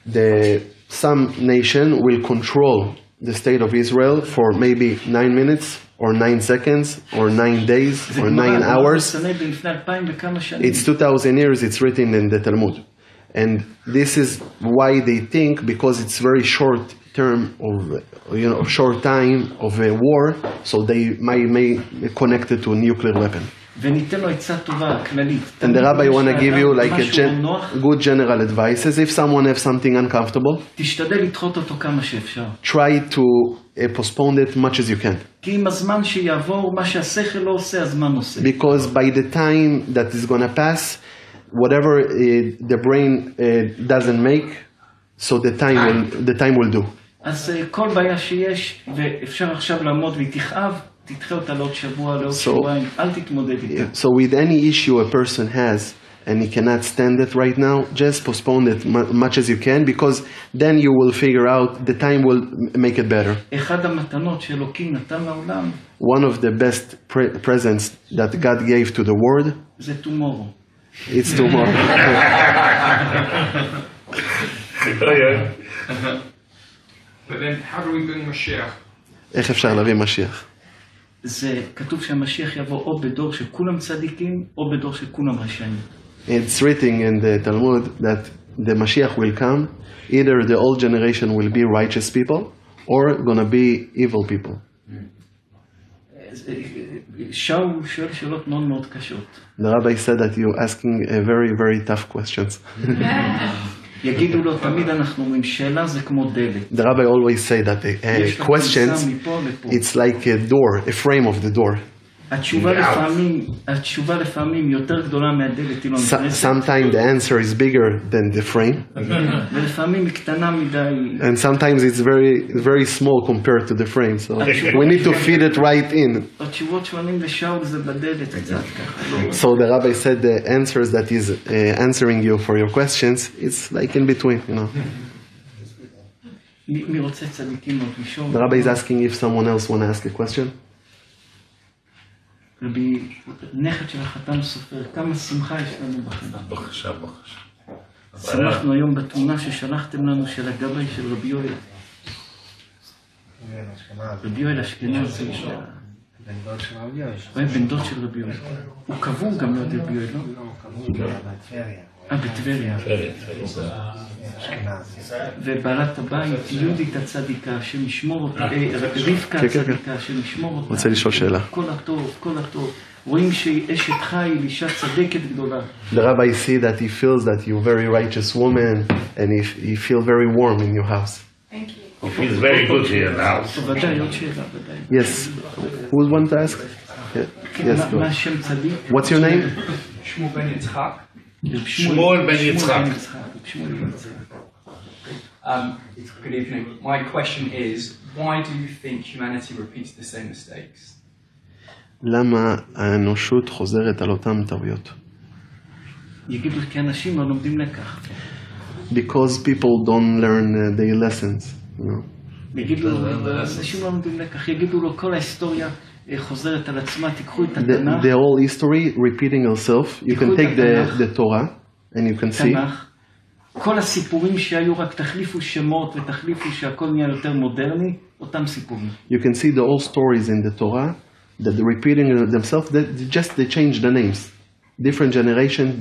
the some nation will control the state of Israel for maybe 9 minutes or 9 seconds or 9 days or 9 hours. It's 2000 years, it's written in the Talmud. And this is why they think, because it's very short term of, short time of a war, so they may connect it to a nuclear weapon. And the rabbi want to give you like a good general advice, as if someone has something uncomfortable, try to postpone it much as you can. Because by the time that is going to pass, whatever the brain doesn't make, so the time will do. So with any issue a person has and he cannot stand it right now, just postpone it much as you can, because then you will figure out, the time will make it better. One of the best presents that God gave to the world, it's tomorrow. But then how do we bring Mashiach? איך אפשר להביא משיח? זה כתוב שהמשיח יבוא או בדור שכולם צדיקים או בדור שכולם רשעים. It's written in the Talmud that the Mashiach will come, either the old generation will be righteous people or gonna be evil people. שאול שואל שאלות מאוד מאוד קשות. The rabbi said that you're asking very, very tough questions. יגידו לו, תמיד אנחנו אומרים, שאלה זה כמו דלת. The rabbi always say that the questions, it's like a door, a frame of the door. התשובה לפעמים יותר גדולה מהדלת, היא לא נכנסת. Sometimes the answer is bigger than the frame. ולפעמים היא קטנה מדי. And sometimes it's very small compared to the frame, so we need to feed it right in. התשובות שעונים לשאול זה בדלת קצת ככה. So the rabbi said the answers that is answering you for your questions, it's like in between, מי רוצה צדיקים עוד לשאול? The rabbi is asking if someone else want to ask a question. רבי, נכד של החתם סופר, כמה שמחה יש לנו בכם. בבקשה. שמחנו היום בתמונה ששלחתם לנו של הגבאי של רבי יואל. רבי יואל אשכנזי, בן דוד של רבי יואל. הוא קבור גם לא רבי יואל, לא? בטבריה. ובעלת הבית, יהודית הצדיקה, שמשמור אותה, רבקה הצדיקה, שמשמור אותה. רוצה לשאול שאלה. כל הטוב. רואים שהיא אשת חיל, אישה צדקת גדולה. The rabbi see that he feels that you're a very righteous woman and he feel very warm in your house. Thank you. He feels very good here in the house. ודאי, עוד שאלה, ודאי. Yes. Who want to ask? Yes, go. מה השם צדיק? What's your name? שמואל בן יצחק. שמואל בן יצחק. Good evening. My question is, why do you think humanity repeats the same mistakes? למה האנושות חוזרת על אותם טעויות? יגידו כי אנשים לא לומדים לקח. Because people don't learn their lessons, יגידו, אנשים לא לומדים לקח. יגידו לו, כל ההיסטוריה חוזרת על עצמה, תיקחו את התנ"ך. The whole history repeating itself. You can take the Torah and you can see. כל הסיפורים שהיו, רק תחליפו שמות ותחליפו שהכל נהיה יותר מודרני, אותם סיפורים. You can see the old stories in the Torah that they're repeating themselves. They change the names. Different generation,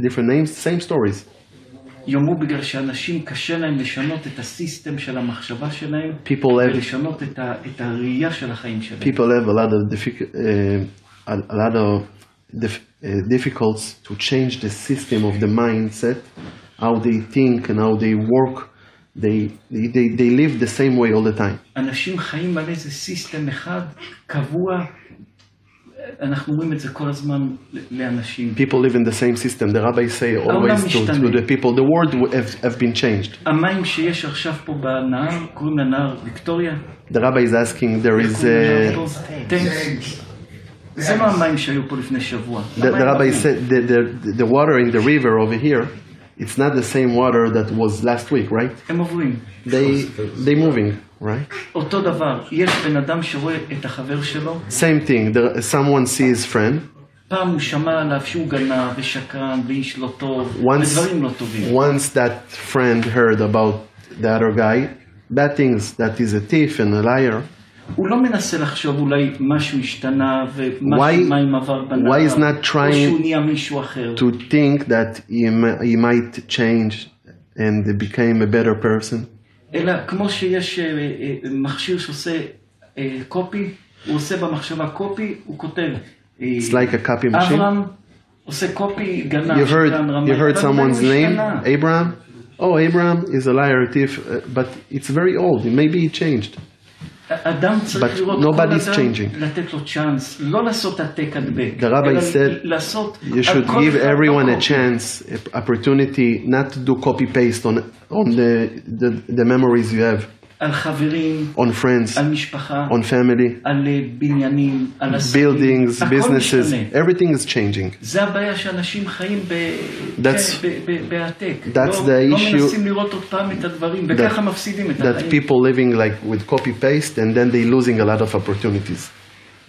different names, same stories. יאמרו בגלל שאנשים קשה להם לשנות את הסיסטם של המחשבה שלהם, ולשנות את הראייה של החיים שלהם. People have a lot of difficulties to change the system of the mindset, how they think and how they work. They live the same way all the time. אנשים חיים על איזה סיסטם אחד, קבוע. אנחנו רואים את זה כל הזמן לאנשים. People live in the same system. The rabbis say always to the people, the world have been changed. המים שיש עכשיו פה בנהר, קוראים לנהר ויקטוריה. The rabbi is asking, there is זה לא המים שהיו פה לפני שבוע. The rabbi said the water in the river over here, it's not the same water that was last week, right? הם עוברים. They moving, right? אותו דבר, יש בן אדם שרואה את החבר שלו. Same thing, someone sees his friend. פעם הוא שמע עליו שהוא גנב ושקרן ואיש לא טוב ודברים לא טובים. Once that friend heard about the other guy, bad things, that he's a thief and a liar. הוא לא מנסה לחשוב אולי משהו השתנה ומשהו עבר בנער, why is not או שהוא trying נהיה מישהו אחר. to think that he might change and became a better person? אלא כמו שיש מכשיר שעושה קופי, הוא עושה במחשבה קופי, הוא כותב. It's like a copy machine. אברהם עושה קופי גנב. You heard someone's name, Abraham? Oh, Abraham is a liar, a thief, but it's very old. Maybe he changed. אדם צריך לראות כל אדם, לתת לו צ'אנס, לא לעשות העתק הדבק. The rabbi said you should give everyone a chance, opportunity, not to do copy-paste on the memories you have. על חברים, on friends, על משפחה, on family, על בניינים, על עסקים. buildings, businesses, everything is changing. זה הבעיה שאנשים חיים בהעתק. That's the issue. לא מנסים לראות עוד פעם את הדברים, וככה מפסידים את החיים. That people living like with copy-paste and then they losing a lot of opportunities.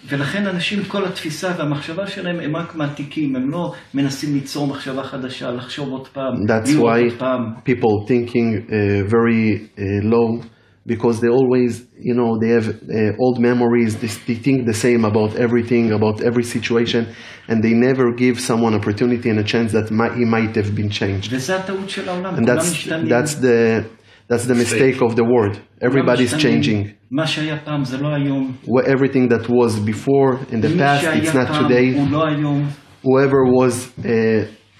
ולכן אנשים, כל התפיסה והמחשבה שלהם הם רק מעתיקים, הם לא מנסים ליצור מחשבה חדשה, לחשוב עוד פעם, לראות עוד פעם. That's why people thinking very low, because they always, you know, they have old memories, they think the same about everything, about every situation, and they never give someone opportunity and a chance that he might have been changed. וזה הטעות של העולם, and that's the mistake of the world. Everybody's changing. מה שהיה פעם זה לא היום. Everything that was before, in the past, it's not today. הוא לא היום. Whoever was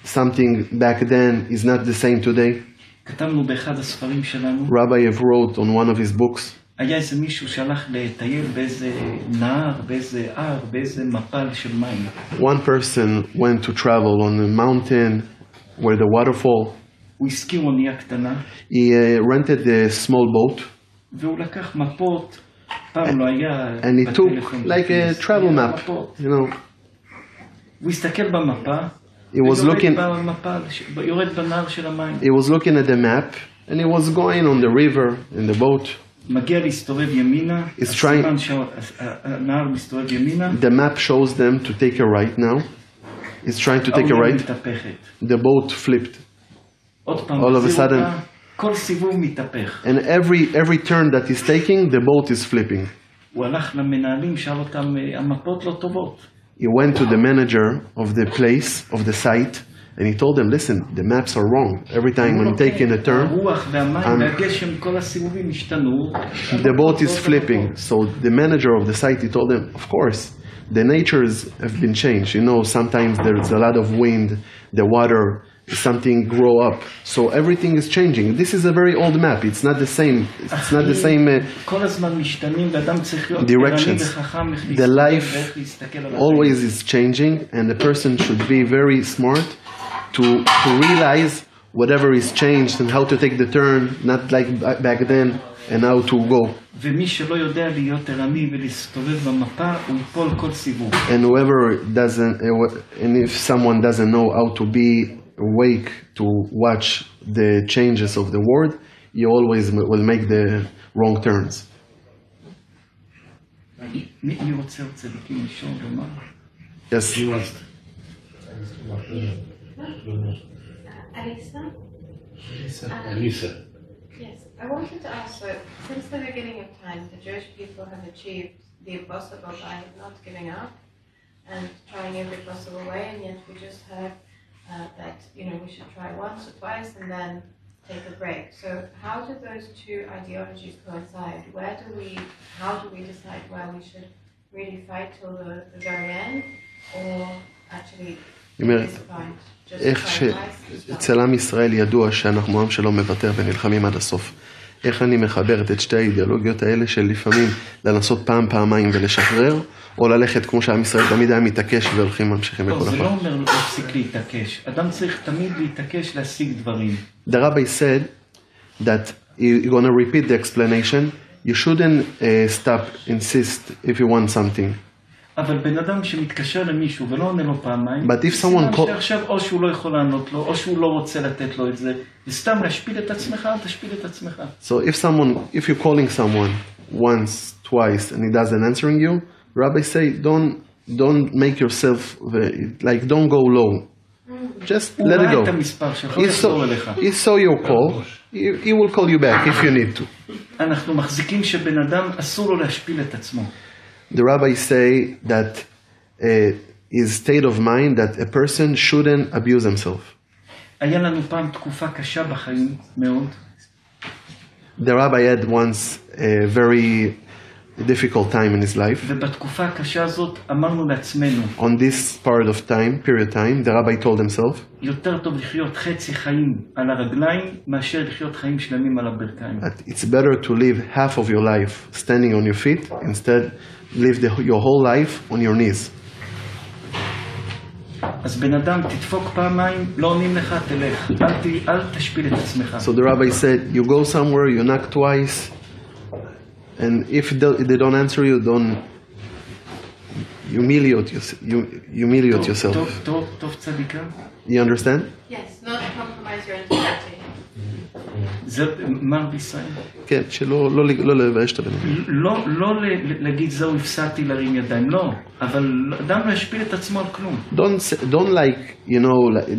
something back then is not the same today. כתבנו באחד הספרים שלנו. Rabbi wrote on one of his books. היה איזה מישהו שהלך לטייל באיזה נהר, באיזה הר, באיזה מפל של מים. One person went to travel on a mountain where the waterfall. הוא השכיר אונייה קטנה. He rented a small boat. והוא לקח מפות. פעם לא היה. And he took like a travel map, you know. הוא הסתכל במפה. He was looking. יורד בנהר של המים. He was looking at the map, and he was going on the river in the boat. מגיע להסתובב ימינה. He's trying. הנהר מסתובב ימינה. The map shows them to take a right now. He's trying to take a right. The boat flipped. All of a sudden. כל סיבוב מתהפך. And every turn that he's taking, the boat is flipping. הוא הלך למנהלים, שאל אותם, המפות לא טובות. He went to the manager of the place, of the site, and he told them, listen, the maps are wrong. Every time I'm taking a turn, the boat is flipping. So the manager of the site, he told them, of course, the natures have been changed. You know, sometimes there's a lot of wind, the water, something grow up. So everything is changing. This is a very old map. It's not the same. It's not the same directions. The life always is changing, and the person should be very smart to realize whatever is changed and how to take the turn, not like back then, and how to go. And whoever doesn't, and if someone doesn't know how to be awake to watch the changes of the world, you always will make the wrong turns. Yes. Elisa. Yes, I wanted to ask, so since the beginning of time, the Jewish people have achieved the impossible by not giving up and trying every possible way, and yet we just heard that, you know, we should try once or twice and then take a break. So how do those two ideologies coincide? How do we decide where we should really fight till the very end, or actually disappoint? איך שאצל עם ישראל ידוע שאנחנו עם שלא מוותר ונלחמים עד הסוף. איך אני מחברת את שתי האידיאולוגיות האלה של לפעמים לנסות פעמיים ולשחרר, או ללכת כמו שעם ישראל תמיד היה מתעקש והולכים ממשיכים בכל זה לא אומר להפסיק להתעקש. אדם צריך תמיד להתעקש להשיג דברים. The rabbi said that you're going to repeat the explanation. You shouldn't insist if you want something. אבל בן אדם שמתקשר למישהו ולא עונה לו פעמיים, But if someone שעכשיו או שהוא לא יכול לענות לו, או שהוא לא רוצה לתת לו את זה, וסתם להשפיל את עצמך, תשפיל את עצמך. So if you're calling someone once, twice, and he doesn't answering you, Rabbi say, don't make yourself, like don't go low. Just let it go. He saw your call. He will call you back if you need to. אנחנו מחזיקים שבן אדם אסור לו להשפיל את עצמו. The rabbis say that his state of mind that a person shouldn't abuse himself. היה לנו פעם תקופה קשה בחיים מאוד. The rabbi had once a very difficult time in his life. ובתקופה הקשה הזאת אמרנו לעצמנו. On this period time, the rabbi told himself. יותר טוב לחיות חצי חיים על הרגליים מאשר לחיות חיים שלמים על הברכיים. It's better to live half of your life standing on your feet instead live your whole life on your knees. אז בן אדם תדפוק פעמיים, לא עונים לך, תלך. אל תשפיל את עצמך. So the rabbi said, you go somewhere, you knock twice, and if they don't answer you, don't humiliate yourself. טוב צדיקה? You understand? Yes, not compromise your integrity. זה מר בישראל? כן, שלא לבייש את הבן אדם. לא להגיד זהו הפסדתי להרים ידיים, לא. אבל אדם לא ישפיל את עצמו על כלום. Don't like,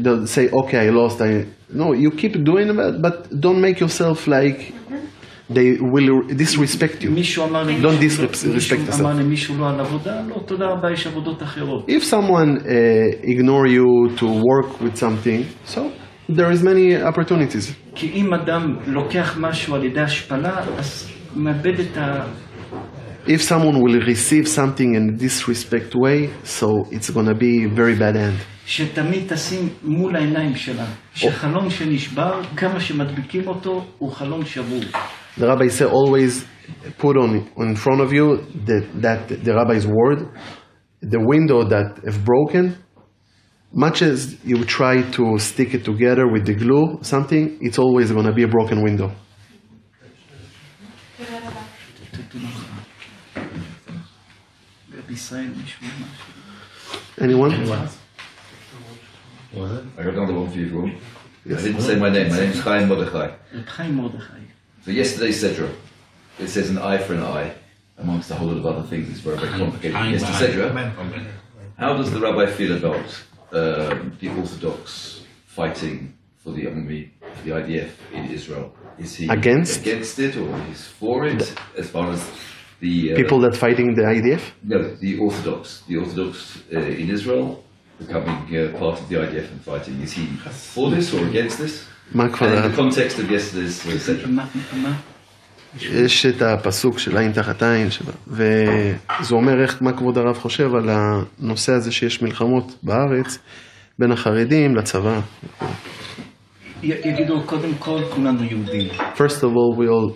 don't say, okay, I lost. No, you keep doing it, but don't make yourself like they will disrespect you. Don't disrespect yourself. אמר למישהו לא על עבודה, לא, תודה רבה, יש עבודות אחרות. If someone ignore you to work with something, so there is many opportunities. כי אם אדם לוקח משהו על ידי השפלה, אז מאבד את ה... If someone will receive something in a disrespect way, so it's going to be very bad end. שתמיד תשים מול העיניים שלה, שחלום שנשבר, כמה שמדביקים אותו, הוא חלום שבור. The rabbi said always put in front of you that the rabbi's word, the window that have broken, much as you try to stick it together with the glue, something, it's always going to be a broken window. Anyone? I got another one for you, Ron. Yes. I didn't say my name. My name is Chaim Mordechai. So yesterday's Sedra, it says an eye for an eye, amongst a whole lot of other things. It's very, very complicated. Yesterday's Sedra. How does the rabbi feel about the Orthodox fighting for the IDF in Israel? Is he against it or is for it? As far as the people that fighting the IDF? No, the Orthodox in Israel becoming part of the IDF and fighting. Is he for this or against this? And in the context of yesterday's Sedra. יש את הפסוק של עין תחת עין, וזה אומר מה כבוד הרב חושב על הנושא הזה שיש מלחמות בארץ בין החרדים לצבא. יגידו קודם כל כולנו יהודים. First of all, we all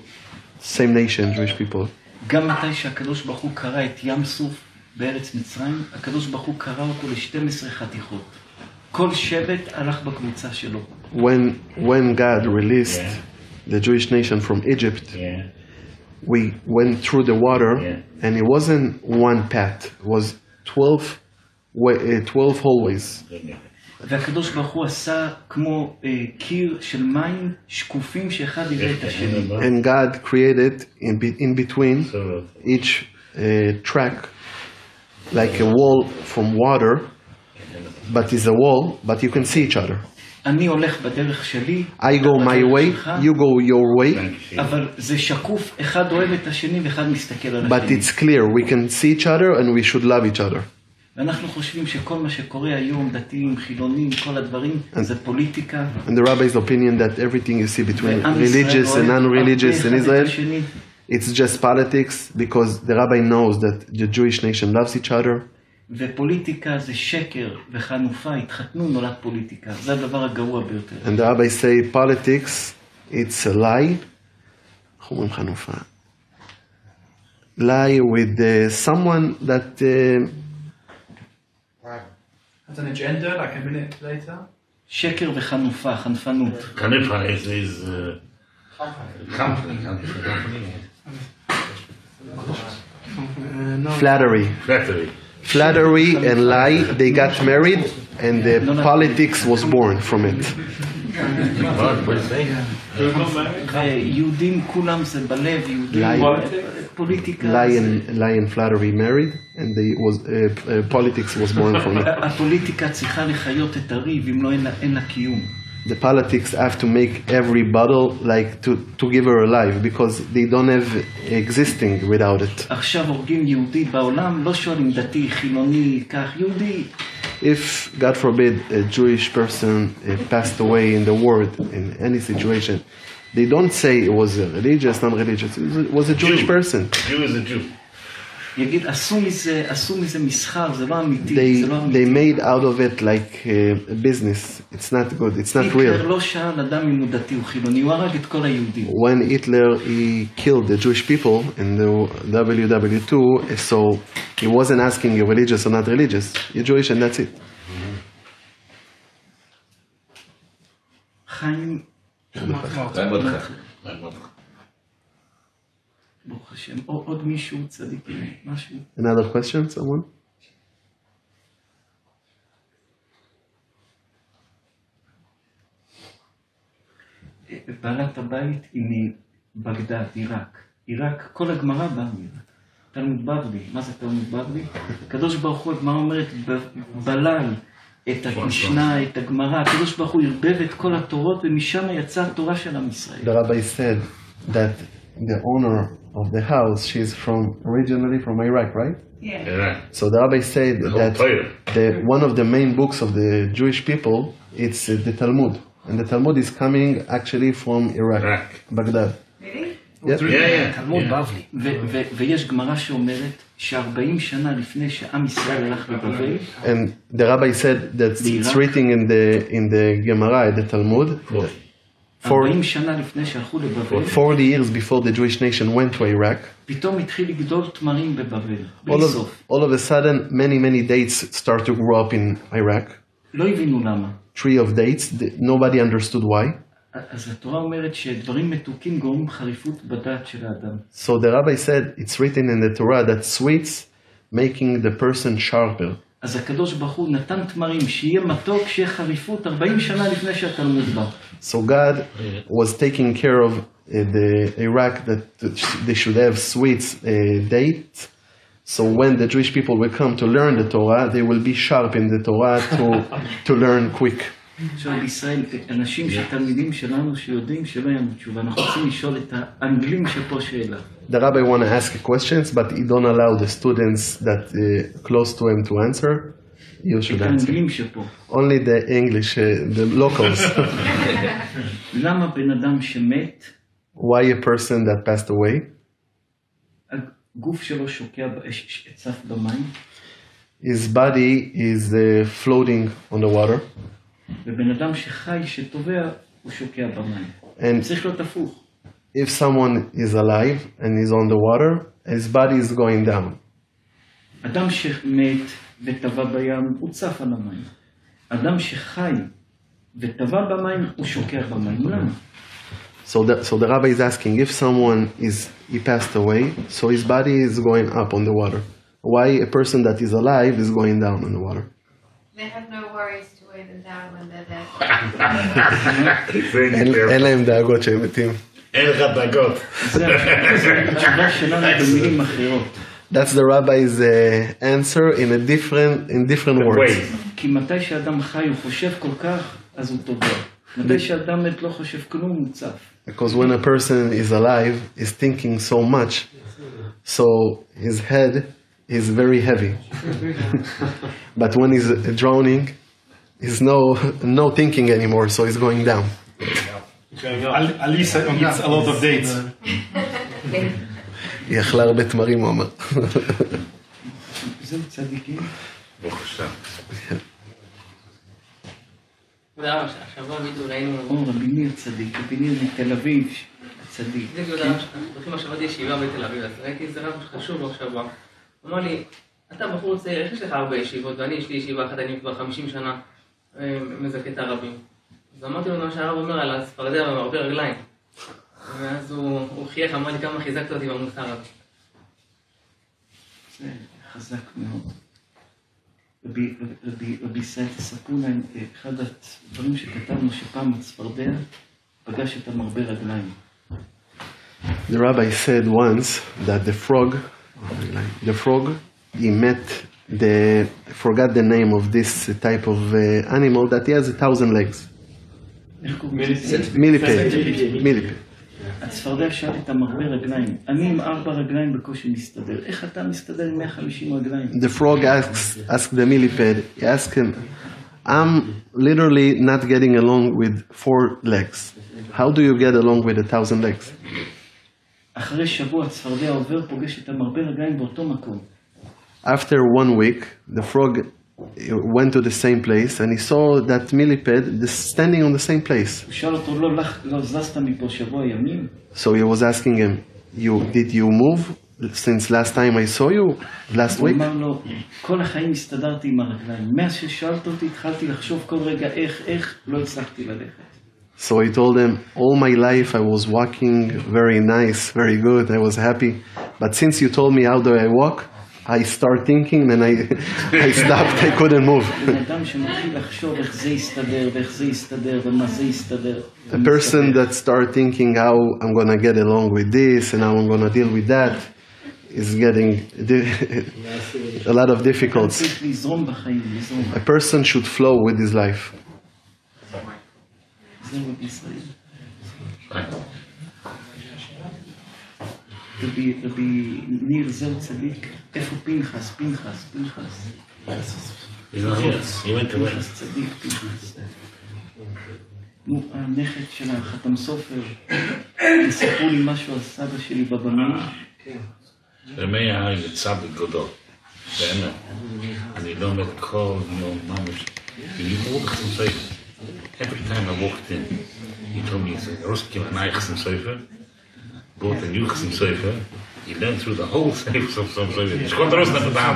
same nation, Jewish people. גם מתי שהקדוש ברוך הוא קרא את ים סוף בארץ מצרים, הקדוש ברוך הוא קרא אותו ל-12 חתיכות. כל שבט הלך בקבוצה שלו. When God released the Jewish nation from Egypt, we went through the water, and it wasn't one path, it was 12 hallways. והקדוש ברוך הוא עשה כמו קיר של מים שקופים שאחד יראה את השני. And God created in between each track like a wall from water, but it's a wall, but you can see each other. אני הולך בדרך שלי. I go my way, you go your way. אבל זה שקוף, אחד אוהב את השני ואחד מסתכל על השני. But it's clear, we can see each other and we should love each other. ואנחנו חושבים שכל מה שקורה היום, דתיים, חילונים, כל הדברים, זה פוליטיקה. And the rabbi's opinion that everything you see between religious and non-religious in Israel, it's just politics, because the rabbi knows that the Jewish nation loves each other. ופוליטיקה זה שקר וחנופה, התחתנו נולד פוליטיקה, זה הדבר הגרוע ביותר. And the rabbi say politics, it's a lie. איך אומרים חנופה? Lie with someone that... Has an agenda, like a manipulator? שקר וחנופה, חנפנות. חנופה is company. Flattery and lie, they got married and the politics was born from it. יהודים כולם זה בלב, יהודים פוליטיקה. Lie and flattery married, and politics was born from it. הפוליטיקה צריכה לחיות את הריב, אם לא אין לה קיום. The politics have to make every battle like to give her a life because they don't have existing without it. עכשיו הורגים יהודי בעולם, לא שואלים דתי, חילוני, כך, יהודי. If, God forbid, a Jewish person passed away in the world, in any situation, they don't say it was a religious, non-religious, it was a Jewish person. A Jew is a Jew. יגיד, עשו מזה מסחר, זה לא אמיתי. They made out of it like a business. It's not good, it's not real. היטלר לא שאל אדם אם הוא דתי או חילוני, הוא הרג את כל היהודים. When Hitler, he killed the Jewish people in the WW2, so he wasn't asking you religious or not religious. You're Jewish and that's it. חיים. ברוך השם, עוד מישהו צדיק, משהו. Another question, someone? בעלת הבית היא מבגדד, עיראק, כל הגמרא באה מעיראק. תלמוד בבלי, מה זה תלמוד בבלי? הקדוש ברוך הוא, הגמרא אומרת, בלל את המשנה, את הגמרא, הקדוש ברוך הוא ערבב את כל התורות, ומשם יצאה התורה של עם ישראל. The rabbi said that the owner of the house, she's originally from Iraq, right? Yeah. So the rabbi said that one of the main books of the Jewish people, it's the Talmud. And the Talmud is coming actually from Iraq, Baghdad. Really? Yeah. תלמוד בבלי. ויש גמרא שאומרת ש40 שנה לפני שעם ישראל הלך לבבל. And the rabbi said that it's written in the Gemara, the Talmud. 40 שנה לפני שהלכו לבבל. 40 years before the Jewish nation went to Iraq. פתאום התחיל לגדול תמרים בבבל. בלי סוף. All of a sudden, many dates start to grow up in Iraq. לא הבינו למה. Tree of dates. Nobody understood why. אז התורה אומרת שדברים מתוקים גורמים חריפות בדעת של האדם. So the rabbi said, it's written in the Torah that sweets making the person sharper. אז הקדוש ברוך הוא נתן תמרים שיהיה מתוק, שיהיה חריפות 40 שנה לפני שהתלמוד בא. So God was taking care of the Iraq that they should have sweets dates. So when the Jewish people will come to learn the Torah, they will be sharp in the Torah to learn quick. עכשיו בישראל, אנשים שתלמידים שלנו שיודעים שלא יענו תשובה, אנחנו רוצים לשאול את האנגלים שפה שאלה. The rabbi want to ask questions, but he don't allow the students that close to him to answer. You should answer. את האנגלים שפה. Only the English, the locals. למה בן אדם שמת? Why a person that passed away? הגוף שלו שוקע, צף במים. His body is floating on the water. ובן אדם שחי, שטובע, הוא שוקע במים. צריך להיות הפוך. If someone is alive and is on the water, his body is going down. אדם שמת וטבע בים, הוא צף על המים. אדם שחי וטבע במים, הוא שוקע במים. למה? So the rabbi is asking, if someone he passed away, so his body is going up on the water. Why a person that is alive is going down on the water? They have no worries to weigh them down when they're dead. אין להם דאגות שהם מתים. אין לך דאגות. התשובה שלנו במילים אחרות. That's the rabbi's answer in different words. כי מתי שאדם חי הוא חושב כל כך, אז הוא טובע. מתי שאדם מת לא חושב כלום, הוא צף. Because when a person is alive, is thinking so much, so his head is very heavy. But when he's drowning, he's no thinking anymore, so he's going down. Alisa eats a lot of dates. היא אכלה הרבה תמרים, הוא אומר. זה צדיקים. ברוך השם. השבוע וידאו ראינו... רבי ניר צדיק, רבי ניר מתל אביב, צדיק. אנחנו הולכים עכשיו עד ישיבה בתל אביב, אז ראיתי איזה רב חשוב השבוע. הוא אמר לי, אתה בחור צעיר, יש לך הרבה ישיבות, ואני יש לי ישיבה אחת, אני כבר 50 שנה מזכה את הרבים. אז אמרתי לו מה שהרב אומר על הספרדיה הרבה רגליים. ואז הוא חייך, אמר לי כמה חיזקת אותי במוסר הזה. זה חזק מאוד. רבי ישראל, תספרו להם, אחד הדברים שכתבנו שפעם הצפרדע פגש את המרבה רגליים. The rabbi said once that the frog, he met forgot the name of this type of animal that he has 1,000 legs. millipede. הצפרדע שאל את המרבה רגליים, אני עם 4 רגליים בקושי מסתדר, איך אתה מסתדר עם 150 רגליים? The frog asked the millipede, he asked him, I'm literally not getting along with 4 legs. How do you get along with 1,000 legs? אחרי שבוע הצפרדע עובר פוגש את המרבה רגליים באותו מקום. After 1 week, the frog went to the same place and he saw that millipede standing on the same place. So he was asking him, did you move since last time I saw you, last week? So he told him, all my life I was walking very nice, very good, I was happy. But since you told me how do I walk, I start thinking and I stopped, I couldn't move. A person that starts thinking how I'm going to get along with this and how I'm going to deal with that is getting a lot of difficulties. A person should flow with his life. רבי ניר זהו צדיק, איפה פנחס? פנחס צדיק, פנחס. הנכד של החתם סופר, יספרו לי משהו על סבא שלי בבנים. מ-אהרן צדיק גדול, באמת. אני לומד כל יום ממש. Every time I walked in, he told me, he said, Roski Manai Chasam Sofer, bought a new Chasam Sofer, he learned through the whole Sefer of Chasam Sofer. שכל דרוס נפדם.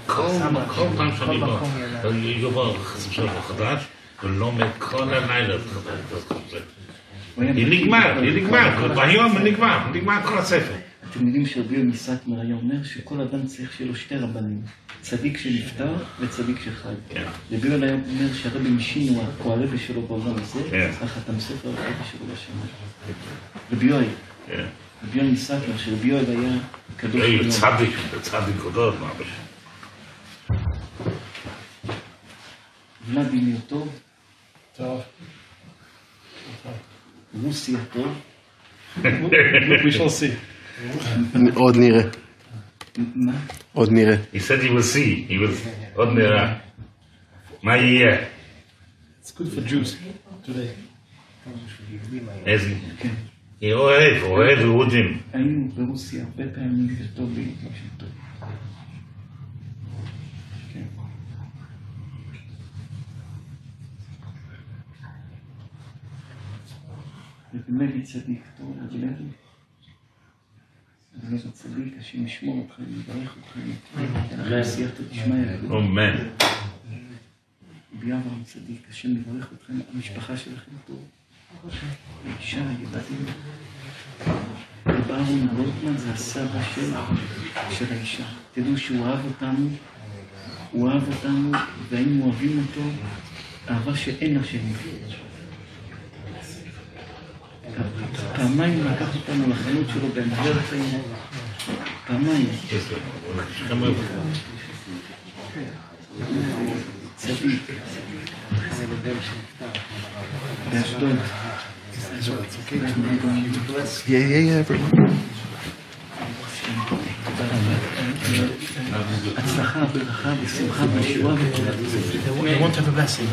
כל פעם שאני בא, יובא Chasam Sofer חדש, ולומד כל הלילה את Chasam Sofer. נגמר, ביום נגמר כל הספר. אתם יודעים שרבי מסטמר היה אומר שכל אדם צריך שיהיה לו 2 רבנים, צדיק שנפטר וצדיק שחי. רבי היה אומר שהרבי משינוע, או הרבי שלו בעולם הזה, החתם סופר הרבי שלו בשמיים. רבי מסטמר, שרבי היה קדוש עליון. צדיק גדול, מה בשם? ולדימיר טוב. רוסיה טוב. We shall see. עוד נראה. מה? עוד נראה. He said he will see. עוד נראה. מה יהיה? It's good for Jews today. איזה? אוהב יהודים. היינו ברוסיה הרבה פעמים וטוב לי משהו טוב. ובמבי צדיק טוב, ובלבי. ולב הצדיק, השם ישמור אתכם, יברך אתכם, אחרי סייעתא דשמיא. אמן. מ-אהרן צדיק, השם יברך אתכם, המשפחה שלכם טוב. אישה, ילדים. מ-אהרן גולדמן זה הסבא של האישה. תדעו שהוא אהב אותנו, והיינו אוהבים אותו, אהבה שאין לה שני. פעמיים לקח אותנו לחנות שלו באנדוורפן, פעמיים. צדיק. באשדוד. הצלחה, ברכה ושמחה וישועה ותודה. I want to have a blessing.